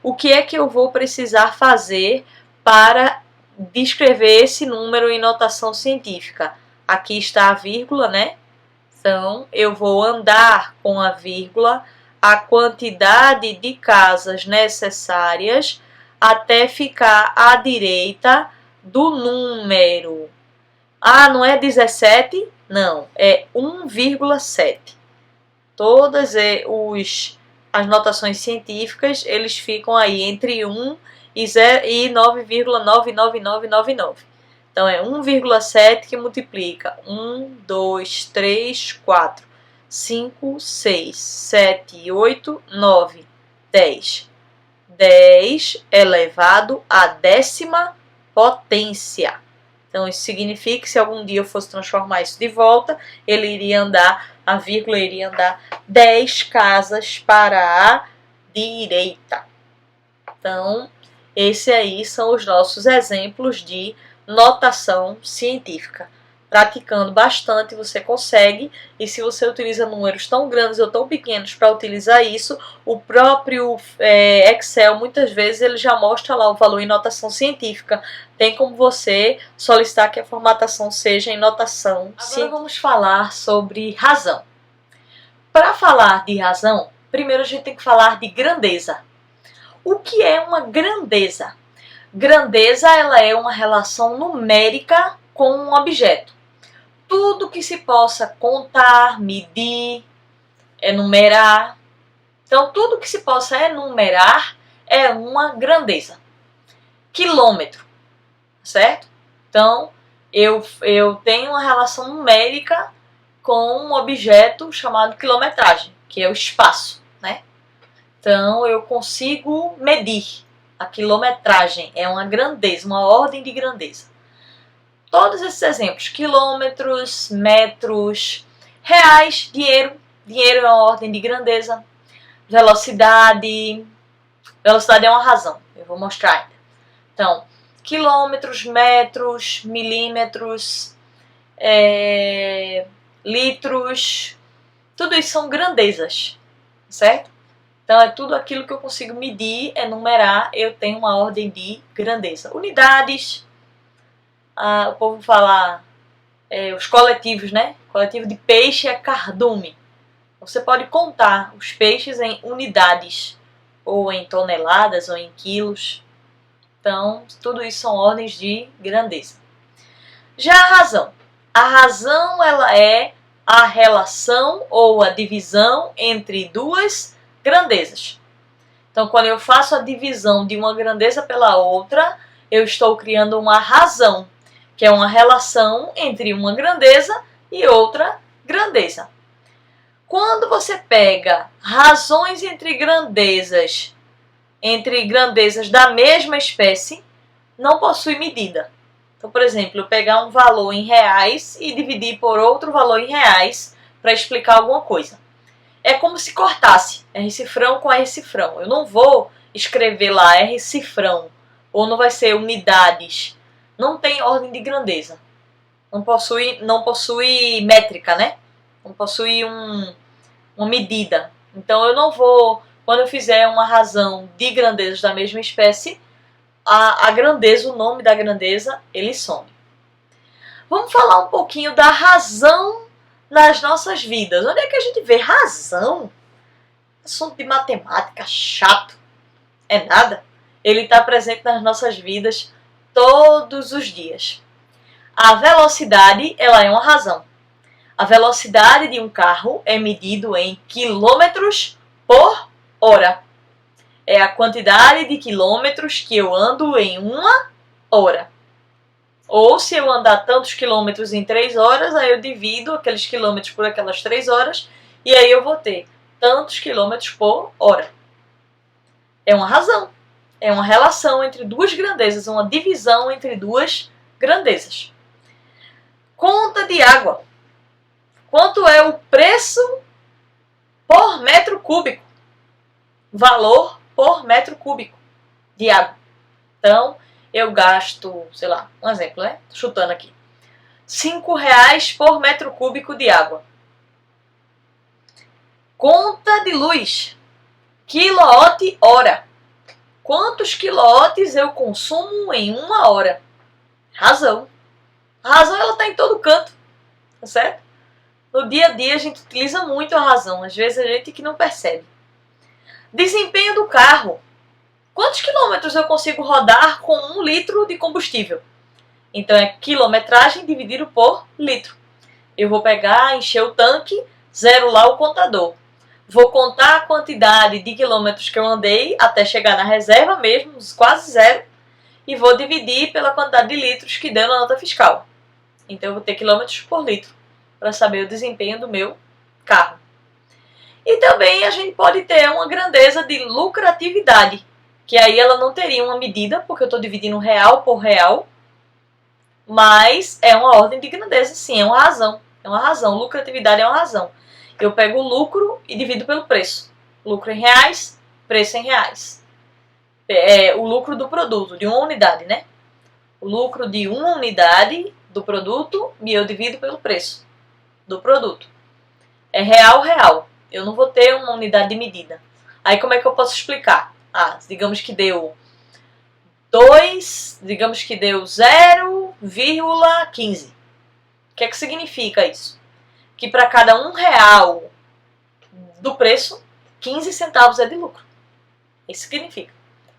O que é que eu vou precisar fazer para descrever esse número em notação científica? Aqui está a vírgula, né? Então, eu vou andar com a vírgula a quantidade de casas necessárias até ficar à direita do número. Ah, não é 17? Não, é 1,7. Todas as notações científicas, eles ficam aí entre 1 e 9,99999. Então, é 1,7 que multiplica 1, 2, 3, 4, 5, 6, 7, 8, 9, 10. 10 elevado à décima potência. Então, isso significa que se algum dia eu fosse transformar isso de volta, ele iria andar, a vírgula iria andar 10 casas para a direita. Então, esses aí são os nossos exemplos de notação científica. Praticando bastante você consegue, e se você utiliza números tão grandes ou tão pequenos para utilizar isso, o próprio Excel muitas vezes ele já mostra lá o valor em notação científica. Tem como você solicitar que a formatação seja em notação científica. Agora vamos falar sobre razão. Para falar de razão, primeiro a gente tem que falar de grandeza. O que é uma grandeza? Grandeza ela é uma relação numérica com um objeto. Tudo que se possa contar, medir, enumerar. Então, tudo que se possa enumerar é uma grandeza. Quilômetro, certo? Então, eu tenho uma relação numérica com um objeto chamado quilometragem, que é o espaço, né? Então, eu consigo medir. A quilometragem é uma grandeza, uma ordem de grandeza. Todos esses exemplos, quilômetros, metros, reais, dinheiro. Dinheiro é uma ordem de grandeza. Velocidade. Velocidade é uma razão. Eu vou mostrar ainda. Então, quilômetros, metros, milímetros, litros. Tudo isso são grandezas, certo? Então, é tudo aquilo que eu consigo medir, enumerar. Eu tenho uma ordem de grandeza. Unidades. O povo fala os coletivos, né? O coletivo de peixe é cardume. Você pode contar os peixes em unidades, ou em toneladas, ou em quilos. Então, tudo isso são ordens de grandeza. Já a razão. A razão, ela é a relação ou a divisão entre duas grandezas. Então, quando eu faço a divisão de uma grandeza pela outra, eu estou criando uma razão, que é uma relação entre uma grandeza e outra grandeza. Quando você pega razões entre grandezas da mesma espécie, não possui medida. Então, por exemplo, eu pegar um valor em reais e dividir por outro valor em reais para explicar alguma coisa. É como se cortasse R cifrão com R cifrão. Eu não vou escrever lá R cifrão, ou não vai ser unidades. Não tem ordem de grandeza. Não possui métrica, né? Não possui uma medida. Então eu não vou, quando eu fizer uma razão de grandezas da mesma espécie, a grandeza, o nome da grandeza, ele some. Vamos falar um pouquinho da razão nas nossas vidas. Onde é que a gente vê razão? Assunto de matemática chato. É nada. Ele está presente nas nossas vidas todos os dias. A velocidade, ela é uma razão. A velocidade de um carro é medido em quilômetros por hora. É a quantidade de quilômetros que eu ando em uma hora. Ou se eu andar tantos quilômetros em 3 horas, aí eu divido aqueles quilômetros por aquelas 3 horas e aí eu vou ter tantos quilômetros por hora. É uma razão. É uma relação entre duas grandezas, uma divisão entre duas grandezas. Conta de água. Quanto é o preço por metro cúbico? Valor por metro cúbico de água. Então, eu gasto, sei lá, um exemplo, né? Chutando aqui. R$5 por metro cúbico de água. Conta de luz. Quilowatt-hora. Quantos quilowatts eu consumo em uma hora? Razão. A razão, ela está em todo canto, tá certo? No dia a dia a gente utiliza muito a razão, às vezes a gente que não percebe. Desempenho do carro. Quantos quilômetros eu consigo rodar com 1 litro de combustível? Então é quilometragem dividido por litro. Eu vou pegar, encher o tanque, zero lá o contador. Vou contar a quantidade de quilômetros que eu andei até chegar na reserva mesmo, quase zero, e vou dividir pela quantidade de litros que deu na nota fiscal. Então eu vou ter quilômetros por litro para saber o desempenho do meu carro. E também a gente pode ter uma grandeza de lucratividade, que aí ela não teria uma medida, porque eu estou dividindo real por real, mas é uma ordem de grandeza, sim, é uma razão. É uma razão, lucratividade é uma razão. Eu pego o lucro e divido pelo preço. Lucro em reais, preço em reais. É o lucro do produto, de uma unidade, né? O lucro de uma unidade do produto e eu divido pelo preço do produto. É real, real. Eu não vou ter uma unidade de medida. Aí como é que eu posso explicar? Digamos que deu 0,15. O que é que significa isso? Que para cada R$1 do preço, 15 centavos é de lucro. Isso significa.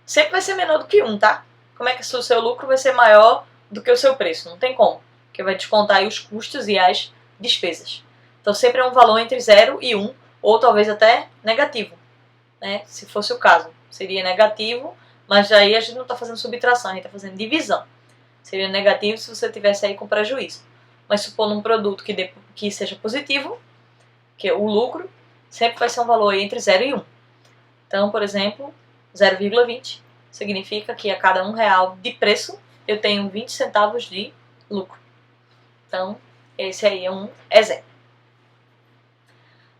Sempre vai ser menor do que 1, tá? Como é que o seu lucro vai ser maior do que o seu preço? Não tem como. Porque vai descontar aí os custos e as despesas. Então sempre é um valor entre 0 e 1, ou talvez até negativo, né? Se fosse o caso. Seria negativo, mas aí a gente não está fazendo subtração, a gente está fazendo divisão. Seria negativo se você tivesse aí com prejuízo. Mas supondo um produto que seja positivo, que o lucro sempre vai ser um valor entre 0 e 1. Então, por exemplo, 0,20 significa que a cada R$1 de preço eu tenho 20 centavos de lucro. Então, esse aí é um exemplo.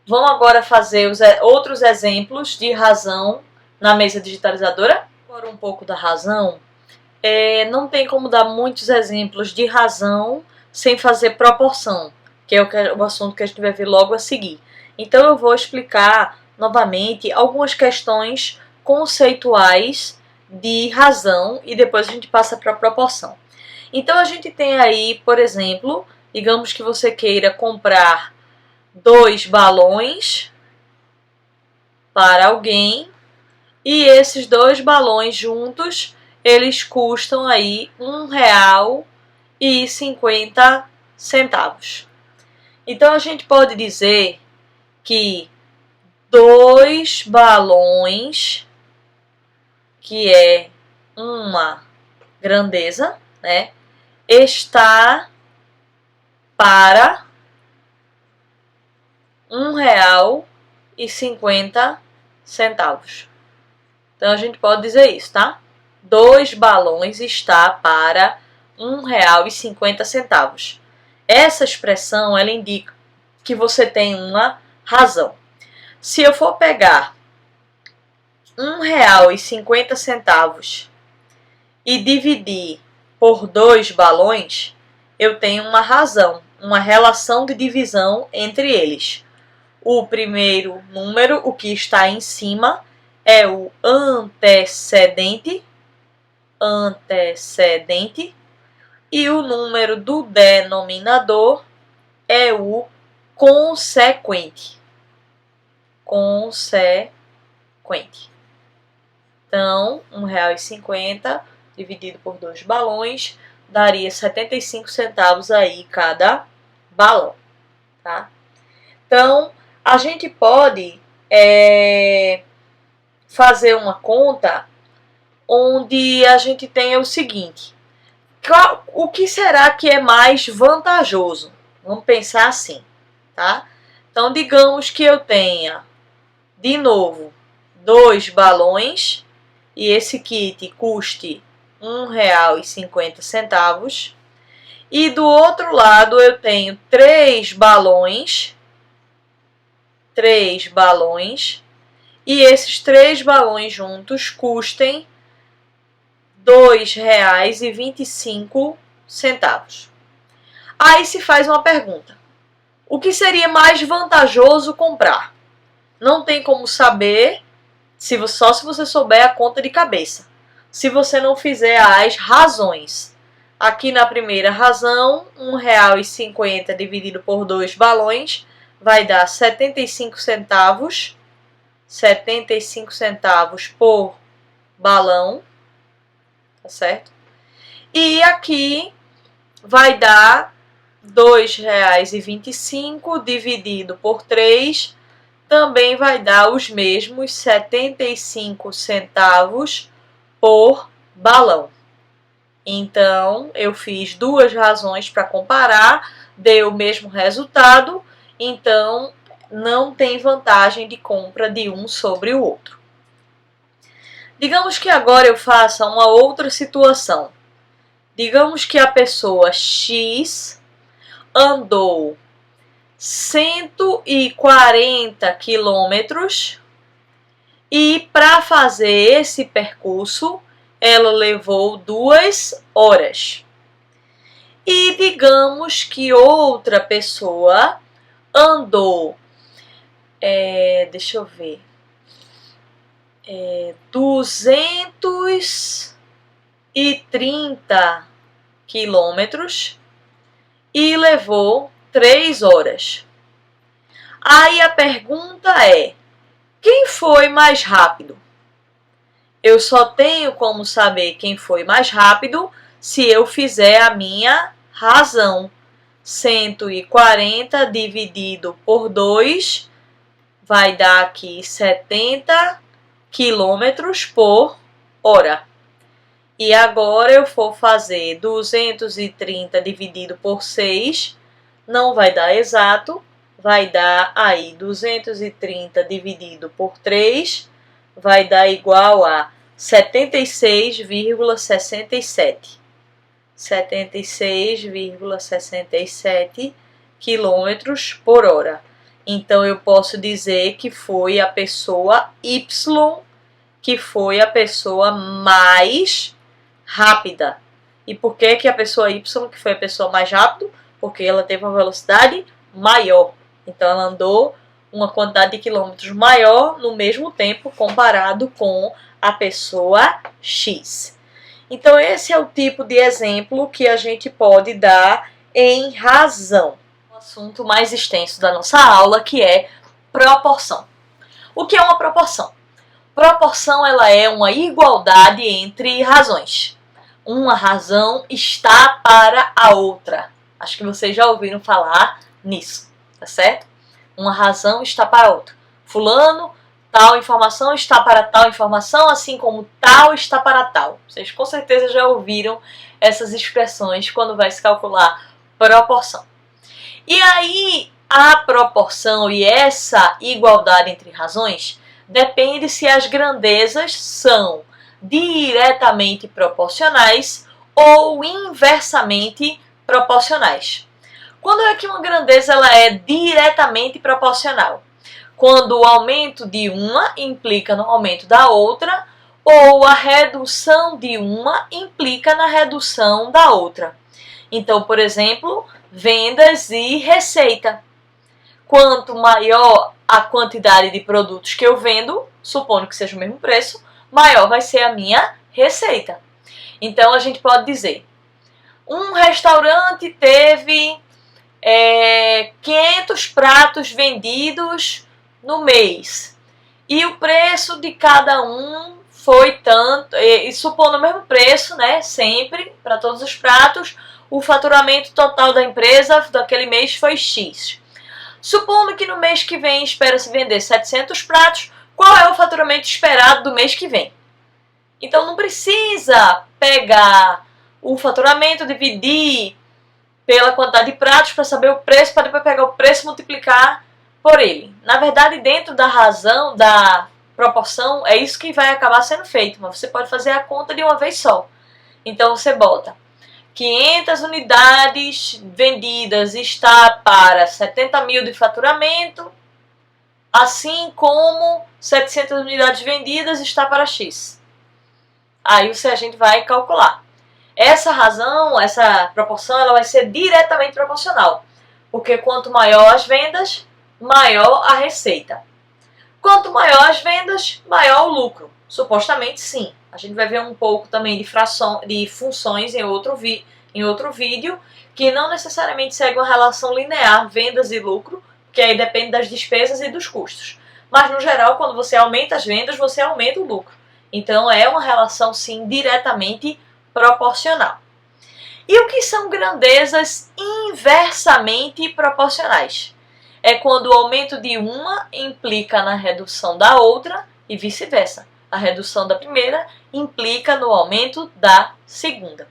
Vamos agora fazer outros exemplos de razão na mesa digitalizadora. Agora um pouco da razão. Não tem como dar muitos exemplos de razão sem fazer proporção, que é o assunto que a gente vai ver logo a seguir. Então eu vou explicar novamente algumas questões conceituais de razão e depois a gente passa para a proporção. Então a gente tem aí, por exemplo, Digamos que você queira comprar 2 balões para alguém e esses 2 balões juntos, eles custam aí R$1,50. Então a gente pode dizer que 2 balões, que é uma grandeza, né, está para R$1,50. Então a gente pode dizer isso, tá? 2 balões está para R$1,50. Essa expressão, ela indica que você tem uma razão. Se eu for pegar R$1,50 e dividir por 2 balões, eu tenho uma razão, uma relação de divisão entre eles. O primeiro número, o que está em cima, é o antecedente, e o número do denominador é o consequente. Então, R$1,50 dividido por 2 balões daria 75 centavos aí cada balão, tá? Então, a gente pode fazer uma conta onde a gente tenha o seguinte: o que será que é mais vantajoso? Vamos pensar assim, tá? Então, digamos que eu tenha, de novo, 2 balões e esse kit custe R$1,50. E do outro lado eu tenho 3 balões, e esses 3 balões juntos custem R$2,25. Aí se faz uma pergunta: o que seria mais vantajoso comprar? Não tem como saber só se você souber a conta de cabeça, se você não fizer as razões. Aqui na primeira razão, R$1,50 dividido por 2 balões vai dar 75 centavos. 75 centavos por balão, tá certo? E aqui vai dar R$2,25 dividido por 3, também vai dar os mesmos 75 centavos por balão. Então, eu fiz 2 razões para comparar, deu o mesmo resultado, então não tem vantagem de compra de um sobre o outro. Digamos que agora eu faça uma outra situação. Digamos que a pessoa X andou 140 quilômetros e para fazer esse percurso ela levou 2 horas. E digamos que outra pessoa andou, 230 quilômetros e levou 3 horas. Aí a pergunta é: quem foi mais rápido? Eu só tenho como saber quem foi mais rápido se eu fizer a minha razão. 140 dividido por 2 vai dar aqui 70 quilômetros por hora. E agora eu for fazer 230 dividido por 6, não vai dar exato, vai dar aí 230 dividido por 3, vai dar igual a 76,67. 76,67 quilômetros por hora. Então eu posso dizer que foi a pessoa Y que foi a pessoa mais rápida. E por que a pessoa Y que foi a pessoa mais rápida? Porque ela teve uma velocidade maior. Então ela andou uma quantidade de quilômetros maior no mesmo tempo comparado com a pessoa X. Então esse é o tipo de exemplo que a gente pode dar em razão. O assunto mais extenso da nossa aula, que é proporção. O que é uma proporção? Proporção, ela é uma igualdade entre razões. Uma razão está para a outra. Acho que vocês já ouviram falar nisso, tá certo? Uma razão está para a outra. Fulano, tal informação está para tal informação, assim como tal está para tal. Vocês com certeza já ouviram essas expressões quando vai se calcular proporção. E aí, a proporção e essa igualdade entre razões depende se as grandezas são diretamente proporcionais ou inversamente proporcionais. Quando é que uma grandeza ela é diretamente proporcional? Quando o aumento de uma implica no aumento da outra, ou a redução de uma implica na redução da outra. Então, por exemplo, vendas e receita. Quanto maior a quantidade de produtos que eu vendo, supondo que seja o mesmo preço, maior vai ser a minha receita. Então, a gente pode dizer, um restaurante teve 500 pratos vendidos no mês e o preço de cada um foi tanto, e supondo o mesmo preço, né, sempre, para todos os pratos, o faturamento total da empresa daquele mês foi X. Supondo que no mês que vem espera-se vender 700 pratos, qual é o faturamento esperado do mês que vem? Então não precisa pegar o faturamento, dividir pela quantidade de pratos para saber o preço, para depois pegar o preço e multiplicar por ele. Na verdade, dentro da razão, da proporção, é isso que vai acabar sendo feito, mas você pode fazer a conta de uma vez só. Então você bota 500 unidades vendidas está para 70 mil de faturamento, assim como 700 unidades vendidas está para X. Aí a gente vai calcular. Essa razão, essa proporção, ela vai ser diretamente proporcional, porque quanto maior as vendas, maior a receita. Quanto maior as vendas, maior o lucro. Supostamente sim. A gente vai ver um pouco também de funções em outro vídeo, que não necessariamente segue uma relação linear, vendas e lucro, que aí depende das despesas e dos custos. Mas no geral, quando você aumenta as vendas, você aumenta o lucro. Então é uma relação sim diretamente proporcional. E o que são grandezas inversamente proporcionais? É quando o aumento de uma implica na redução da outra e vice-versa. A redução da primeira implica no aumento da segunda.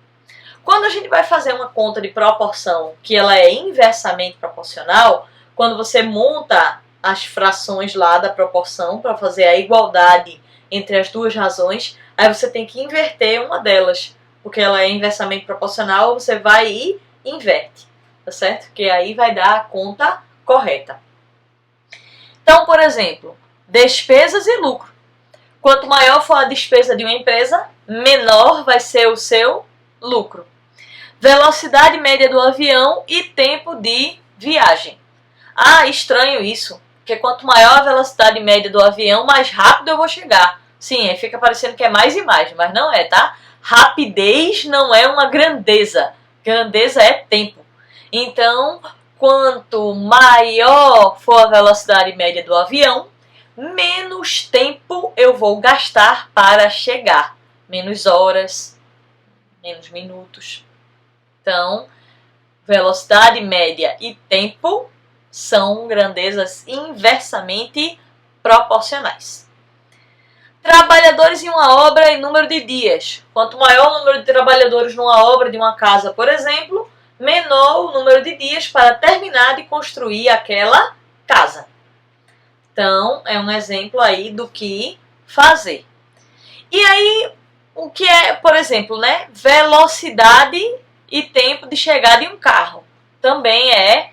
Quando a gente vai fazer uma conta de proporção que ela é inversamente proporcional, quando você monta as frações lá da proporção para fazer a igualdade entre as duas razões, aí você tem que inverter uma delas, porque ela é inversamente proporcional, você vai e inverte, tá certo? Porque aí vai dar a conta correta. Então, por exemplo, despesas e lucro. Quanto maior for a despesa de uma empresa, menor vai ser o seu lucro. Velocidade média do avião e tempo de viagem. Ah, estranho isso, porque quanto maior a velocidade média do avião, mais rápido eu vou chegar. Sim, fica parecendo que é mais e mais, mas não é, tá? Rapidez não é uma grandeza. Grandeza é tempo. Então, quanto maior for a velocidade média do avião, menos tempo eu vou gastar para chegar. Menos horas, menos minutos. Então, velocidade média e tempo são grandezas inversamente proporcionais. Trabalhadores em uma obra e número de dias. Quanto maior o número de trabalhadores numa obra de uma casa, por exemplo, menor o número de dias para terminar de construir aquela casa. Então, é um exemplo aí do que fazer. E aí, o que é, por exemplo, né? Velocidade e tempo de chegada em um carro. Também é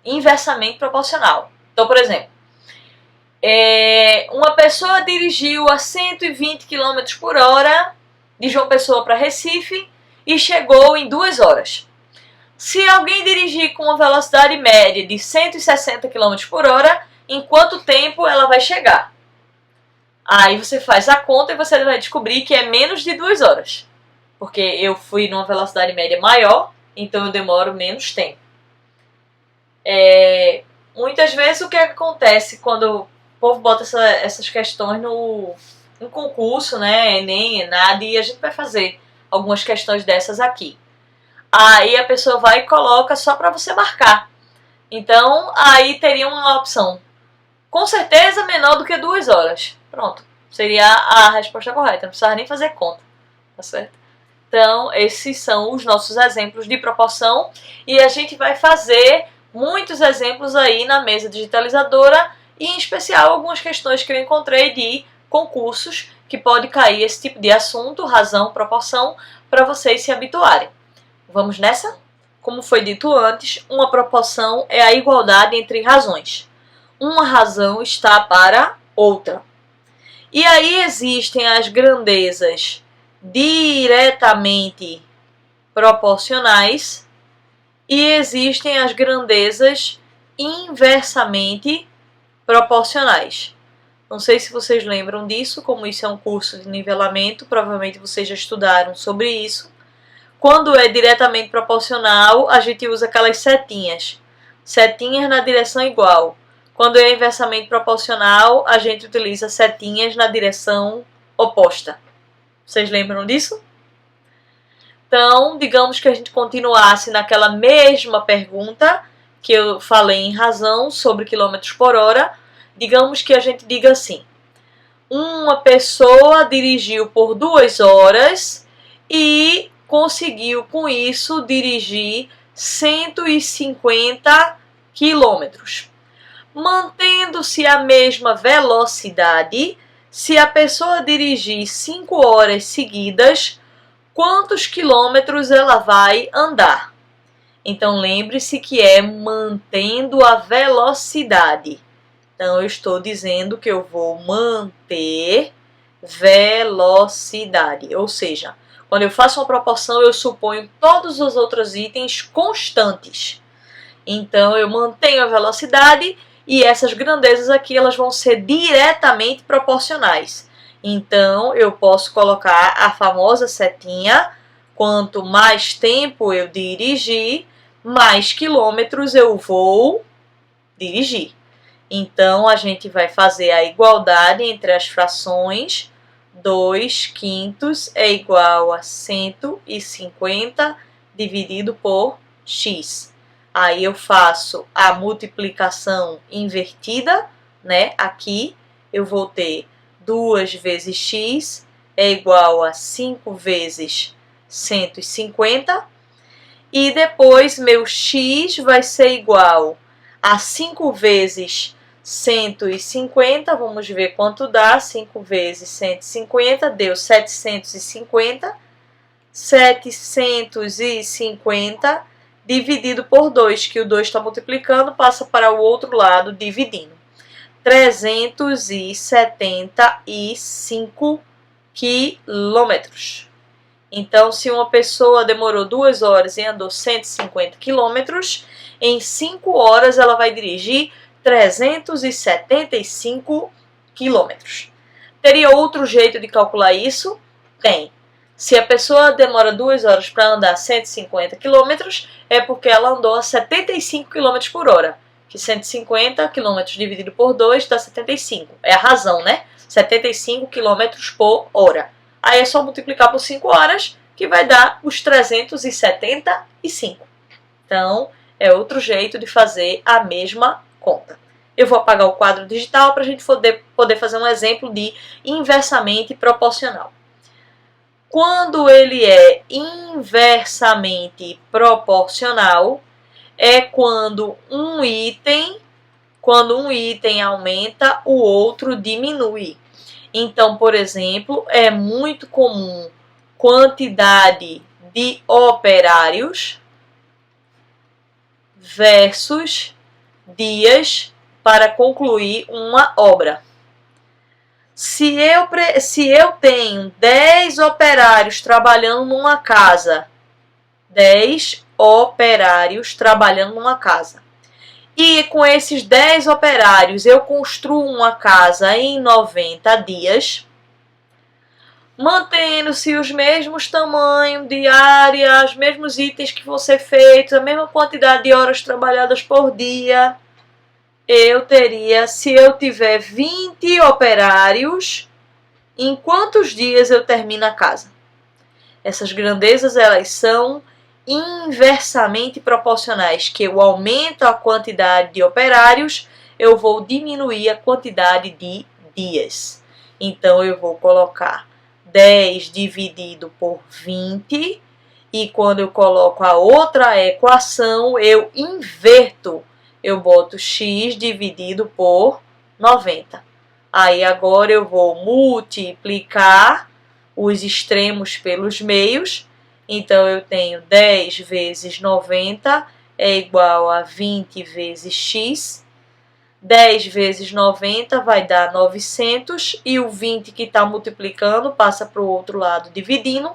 inversamente proporcional. Então, por exemplo, uma pessoa dirigiu a 120 km por hora de João Pessoa para Recife e chegou em 2 horas. Se alguém dirigir com uma velocidade média de 160 km por hora, em quanto tempo ela vai chegar? Aí você faz a conta e você vai descobrir que é menos de 2 horas. Porque eu fui numa velocidade média maior então eu demoro menos tempo. Muitas vezes o que acontece quando o povo bota essas questões no concurso, né, Enem, ENAD, e a gente vai fazer algumas questões dessas aqui. Aí a pessoa vai e coloca só para você marcar. Então, aí teria uma opção, com certeza menor do que 2 horas. Pronto, seria a resposta correta, não precisava nem fazer conta, tá certo? Então, esses são os nossos exemplos de proporção e a gente vai fazer muitos exemplos aí na mesa digitalizadora e, em especial, algumas questões que eu encontrei de concursos que pode cair esse tipo de assunto, razão, proporção, para vocês se habituarem. Vamos nessa? Como foi dito antes, uma proporção é a igualdade entre razões. Uma razão está para outra. E aí existem as grandezas diretamente proporcionais e existem as grandezas inversamente proporcionais. Não sei se vocês lembram disso, como isso é um curso de nivelamento, provavelmente vocês já estudaram sobre isso. Quando é diretamente proporcional, a gente usa aquelas setinhas. Setinhas na direção igual. Quando é inversamente proporcional, a gente utiliza setinhas na direção oposta. Vocês lembram disso? Então, digamos que a gente continuasse naquela mesma pergunta que eu falei em razão sobre quilômetros por hora. Digamos que a gente diga assim: uma pessoa dirigiu por 2 horas e conseguiu com isso dirigir 150 quilômetros. Mantendo-se a mesma velocidade, se a pessoa dirigir 5 horas seguidas, quantos quilômetros ela vai andar? Então lembre-se que é mantendo a velocidade. Então eu estou dizendo que eu vou manter velocidade, ou seja, quando eu faço uma proporção, eu suponho todos os outros itens constantes. Então, eu mantenho a velocidade e essas grandezas aqui elas vão ser diretamente proporcionais. Então, eu posso colocar a famosa setinha. Quanto mais tempo eu dirigir, mais quilômetros eu vou dirigir. Então, a gente vai fazer a igualdade entre as frações. 2 quintos é igual a 150 dividido por x. Aí eu faço a multiplicação invertida, né? Aqui eu vou ter 2 vezes x é igual a 5 vezes 150. E depois meu x vai ser igual a 5 vezes 150, vamos ver quanto dá. 5 vezes 150 deu 750. 750 dividido por 2, que o 2 está multiplicando, passa para o outro lado dividindo. 375 quilômetros. Então, se uma pessoa demorou 2 horas e andou 150 quilômetros, em 5 horas ela vai dirigir 375 quilômetros. Teria outro jeito de calcular isso? Tem. Se a pessoa demora 2 horas para andar 150 quilômetros, é porque ela andou a 75 km por hora. Que 150 km dividido por 2 dá 75. É a razão, né? 75 km por hora. Aí é só multiplicar por 5 horas, que vai dar os 375. Então, é outro jeito de fazer a mesma conta. Eu vou apagar o quadro digital para a gente poder fazer um exemplo de inversamente proporcional. Quando ele é inversamente proporcional, é quando um item aumenta, o outro diminui. Então, por exemplo, é muito comum quantidade de operários versus dias para concluir uma obra. Se eu tenho 10 operários trabalhando numa casa, 10 operários trabalhando numa casa, e com esses 10 operários eu construo uma casa em 90 dias, mantendo-se os mesmos tamanhos de área, os mesmos itens que vão ser feitos, a mesma quantidade de horas trabalhadas por dia, eu teria, se eu tiver 20 operários, em quantos dias eu termino a casa? Essas grandezas, elas são inversamente proporcionais, que eu aumento a quantidade de operários, eu vou diminuir a quantidade de dias. Então, eu vou colocar 10 dividido por 20, e quando eu coloco a outra equação, eu inverto. Eu boto x dividido por 90. Aí agora eu vou multiplicar os extremos pelos meios. Então eu tenho 10 vezes 90 é igual a 20 vezes x. 10 vezes 90 vai dar 900, e o 20 que está multiplicando passa para o outro lado dividindo.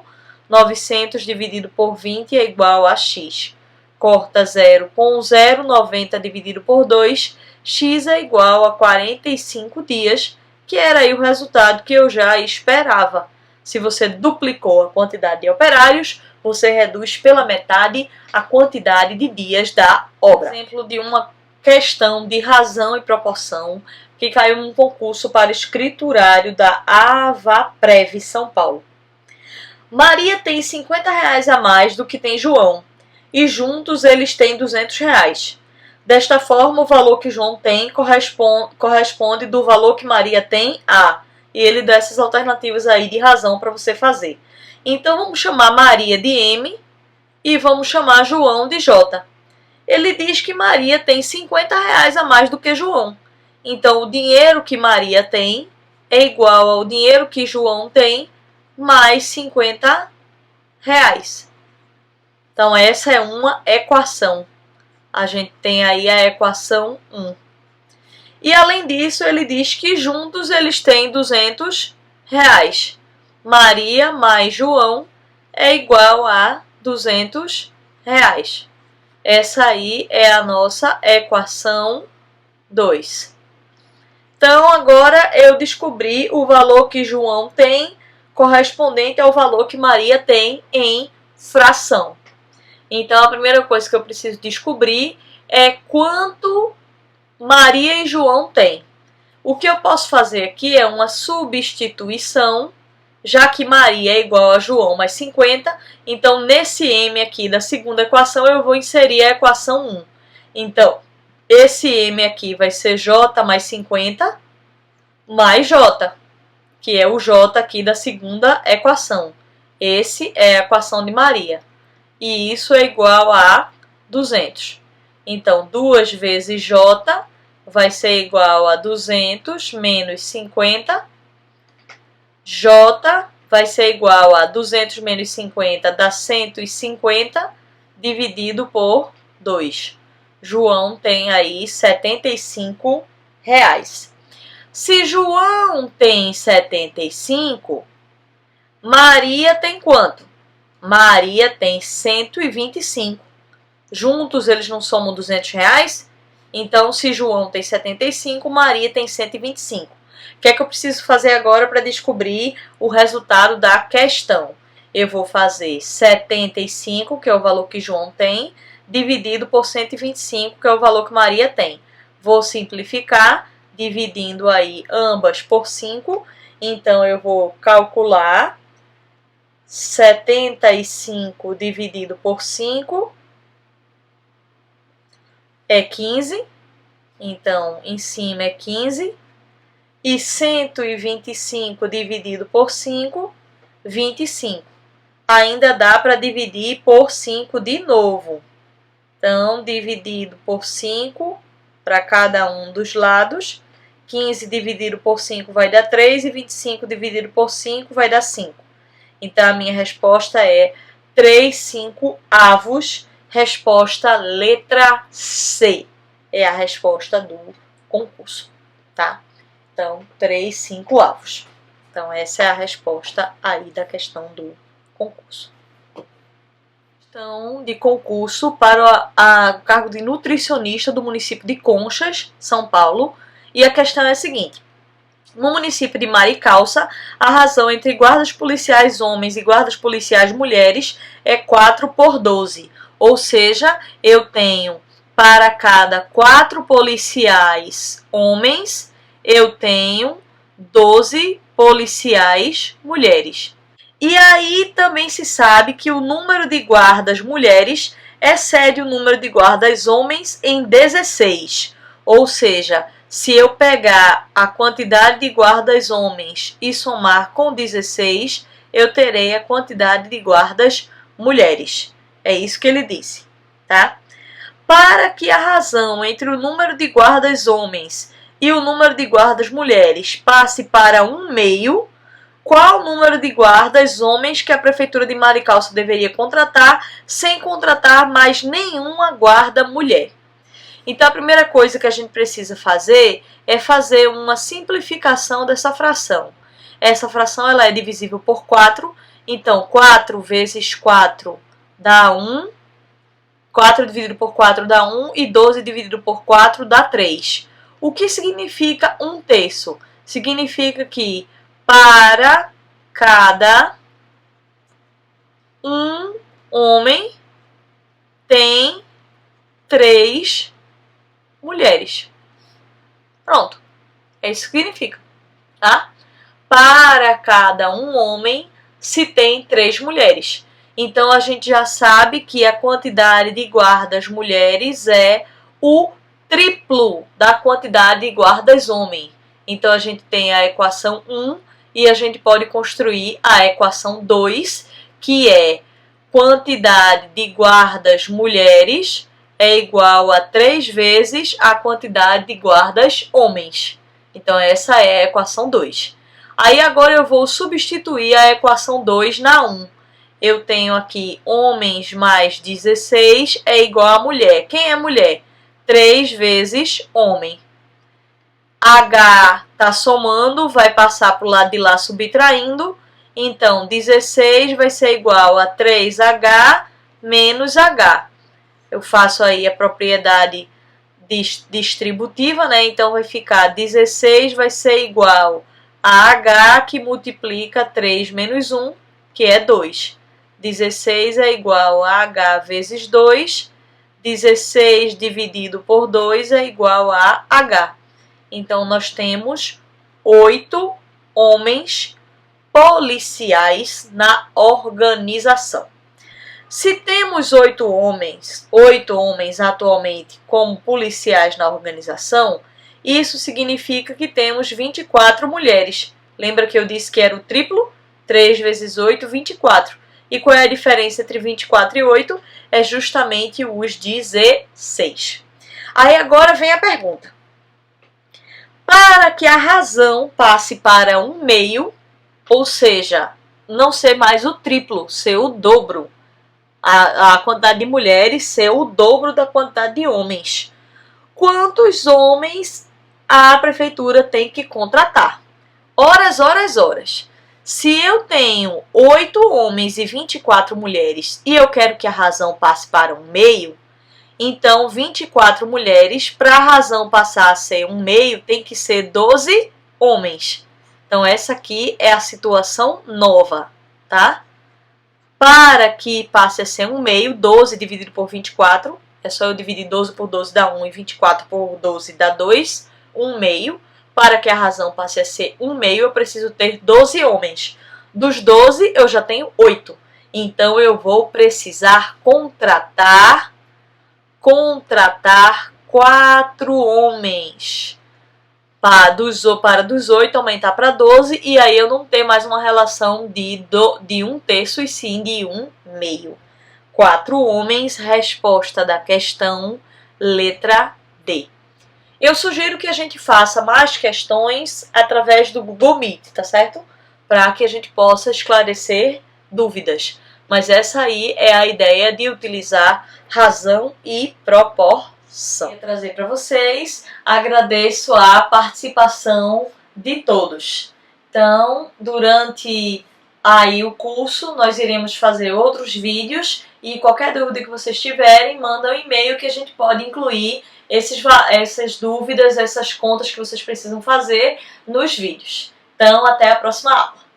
900 dividido por 20 é igual a x. Corta 0 com 0, 90 dividido por 2, x é igual a 45 dias, que era aí o resultado que eu já esperava. Se você duplicou a quantidade de operários, você reduz pela metade a quantidade de dias da obra. Exemplo de uma questão de razão e proporção que caiu num concurso para escriturário da Avaprev São Paulo. Maria tem R$50 a mais do que tem João, e juntos eles têm R$200. Desta forma, o valor que João tem corresponde do valor que Maria tem a... E ele dá essas alternativas aí de razão para você fazer. Então, vamos chamar Maria de M e vamos chamar João de J. Ele diz que Maria tem R$50 a mais do que João. Então, o dinheiro que Maria tem é igual ao dinheiro que João tem mais R$50. Então, essa é uma equação. A gente tem aí a equação 1. E, além disso, ele diz que juntos eles têm R$200. Maria mais João é igual a R$200. Essa aí é a nossa equação 2. Então, agora eu descobri o valor que João tem correspondente ao valor que Maria tem em fração. Então, a primeira coisa que eu preciso descobrir é quanto Maria e João têm. O que eu posso fazer aqui é uma substituição, já que Maria é igual a João mais 50, então nesse M aqui da segunda equação eu vou inserir a equação 1. Então, esse M aqui vai ser J mais 50 mais J, que é o J aqui da segunda equação. Esse é a equação de Maria. E isso é igual a 200. Então, 2 vezes J vai ser igual a 200 menos 50. J vai ser igual a 200 menos 50 dá 150 dividido por 2. João tem aí R$75. Se João tem 75, Maria tem quanto? Maria tem 125. Juntos eles não somam R$200? Então, se João tem 75, Maria tem 125. O que é que eu preciso fazer agora para descobrir o resultado da questão? Eu vou fazer 75, que é o valor que João tem, dividido por 125, que é o valor que Maria tem. Vou simplificar, dividindo aí ambas por 5. Então, eu vou calcular 75 dividido por 5 é 15. Então, em cima é 15. E 125 dividido por 5, 25. Ainda dá para dividir por 5 de novo. Então, dividido por 5 para cada um dos lados. 15 dividido por 5 vai dar 3 e 25 dividido por 5 vai dar 5. Então, a minha resposta é 3/5. Resposta letra C. É a resposta do concurso, tá? Então, 3/5. Então, essa é a resposta aí da questão do concurso. Questão de concurso para o cargo de nutricionista do município de Conchas, São Paulo. E a questão é a seguinte. No município de Maricalça, a razão entre guardas policiais homens e guardas policiais mulheres é 4/12. Ou seja, eu tenho para cada 4 policiais homens, eu tenho 12 policiais mulheres. E aí também se sabe que o número de guardas mulheres excede o número de guardas homens em 16. Ou seja, se eu pegar a quantidade de guardas homens e somar com 16, eu terei a quantidade de guardas mulheres. É isso que ele disse, tá? Para que a razão entre o número de guardas homens e o número de guardas mulheres passe para 1/2, qual o número de guardas homens que a Prefeitura de Maricalça deveria contratar sem contratar mais nenhuma guarda mulher? Então, a primeira coisa que a gente precisa fazer é fazer uma simplificação dessa fração. Essa fração ela é divisível por 4, então 4 vezes 4 dá 1, 4 dividido por 4 dá 1 e 12 dividido por 4 dá 3. O que significa 1/3? Significa que para cada um homem tem 3 mulheres. Pronto. É isso que significa, tá? Para cada um homem se tem 3 mulheres. Então a gente já sabe que a quantidade de guardas mulheres é o triplo da quantidade de guardas homens. Então a gente tem a equação 1 e a gente pode construir a equação 2, que é quantidade de guardas mulheres é igual a 3 vezes a quantidade de guardas homens. Então essa é a equação 2. Aí agora eu vou substituir a equação 2 na 1. Eu tenho aqui homens mais 16 é igual a mulher. Quem é mulher? 3 vezes homem. H está somando, vai passar para o lado de lá subtraindo. Então, 16 vai ser igual a 3H menos H. Eu faço aí a propriedade distributiva, né? Então, vai ficar 16 vai ser igual a H, que multiplica 3 menos 1, que é 2. 16 é igual a H vezes 2. 16 dividido por 2 é igual a H. Então, nós temos 8 homens policiais na organização. Se temos 8 homens atualmente como policiais na organização, isso significa que temos 24 mulheres. Lembra que eu disse que era o triplo? 3 vezes 8, 24. E qual é a diferença entre 24 e 8? É justamente os 16. Aí agora vem a pergunta. Para que a razão passe para 1/2, ou seja, não ser mais o triplo, ser o dobro, a quantidade de mulheres ser o dobro da quantidade de homens, quantos homens a prefeitura tem que contratar? Horas, horas, horas. Se eu tenho 8 homens e 24 mulheres e eu quero que a razão passe para 1/2, então 24 mulheres, para a razão passar a ser 1/2, tem que ser 12 homens. Então essa aqui é a situação nova, tá? Para que passe a ser 1/2, 12 dividido por 24, é só eu dividir 12 por 12 dá 1 e 24 por 12 dá 2, 1/2. Para que a razão passe a ser 1/2, eu preciso ter 12 homens. Dos 12, eu já tenho 8. Então, eu vou precisar contratar 4 homens. Para dos 8 aumentar para 12, e aí eu não tenho mais uma relação de 1/3, e sim de 1/2. 4 homens, resposta da questão, letra D. Eu sugiro que a gente faça mais questões através do Google Meet, tá certo? Para que a gente possa esclarecer dúvidas. Mas essa aí é a ideia de utilizar razão e proporção. Vou trazer para vocês, agradeço a participação de todos. Então, durante aí o curso, nós iremos fazer outros vídeos e qualquer dúvida que vocês tiverem, manda um e-mail que a gente pode incluir essas dúvidas, essas contas que vocês precisam fazer nos vídeos. Então, até a próxima aula!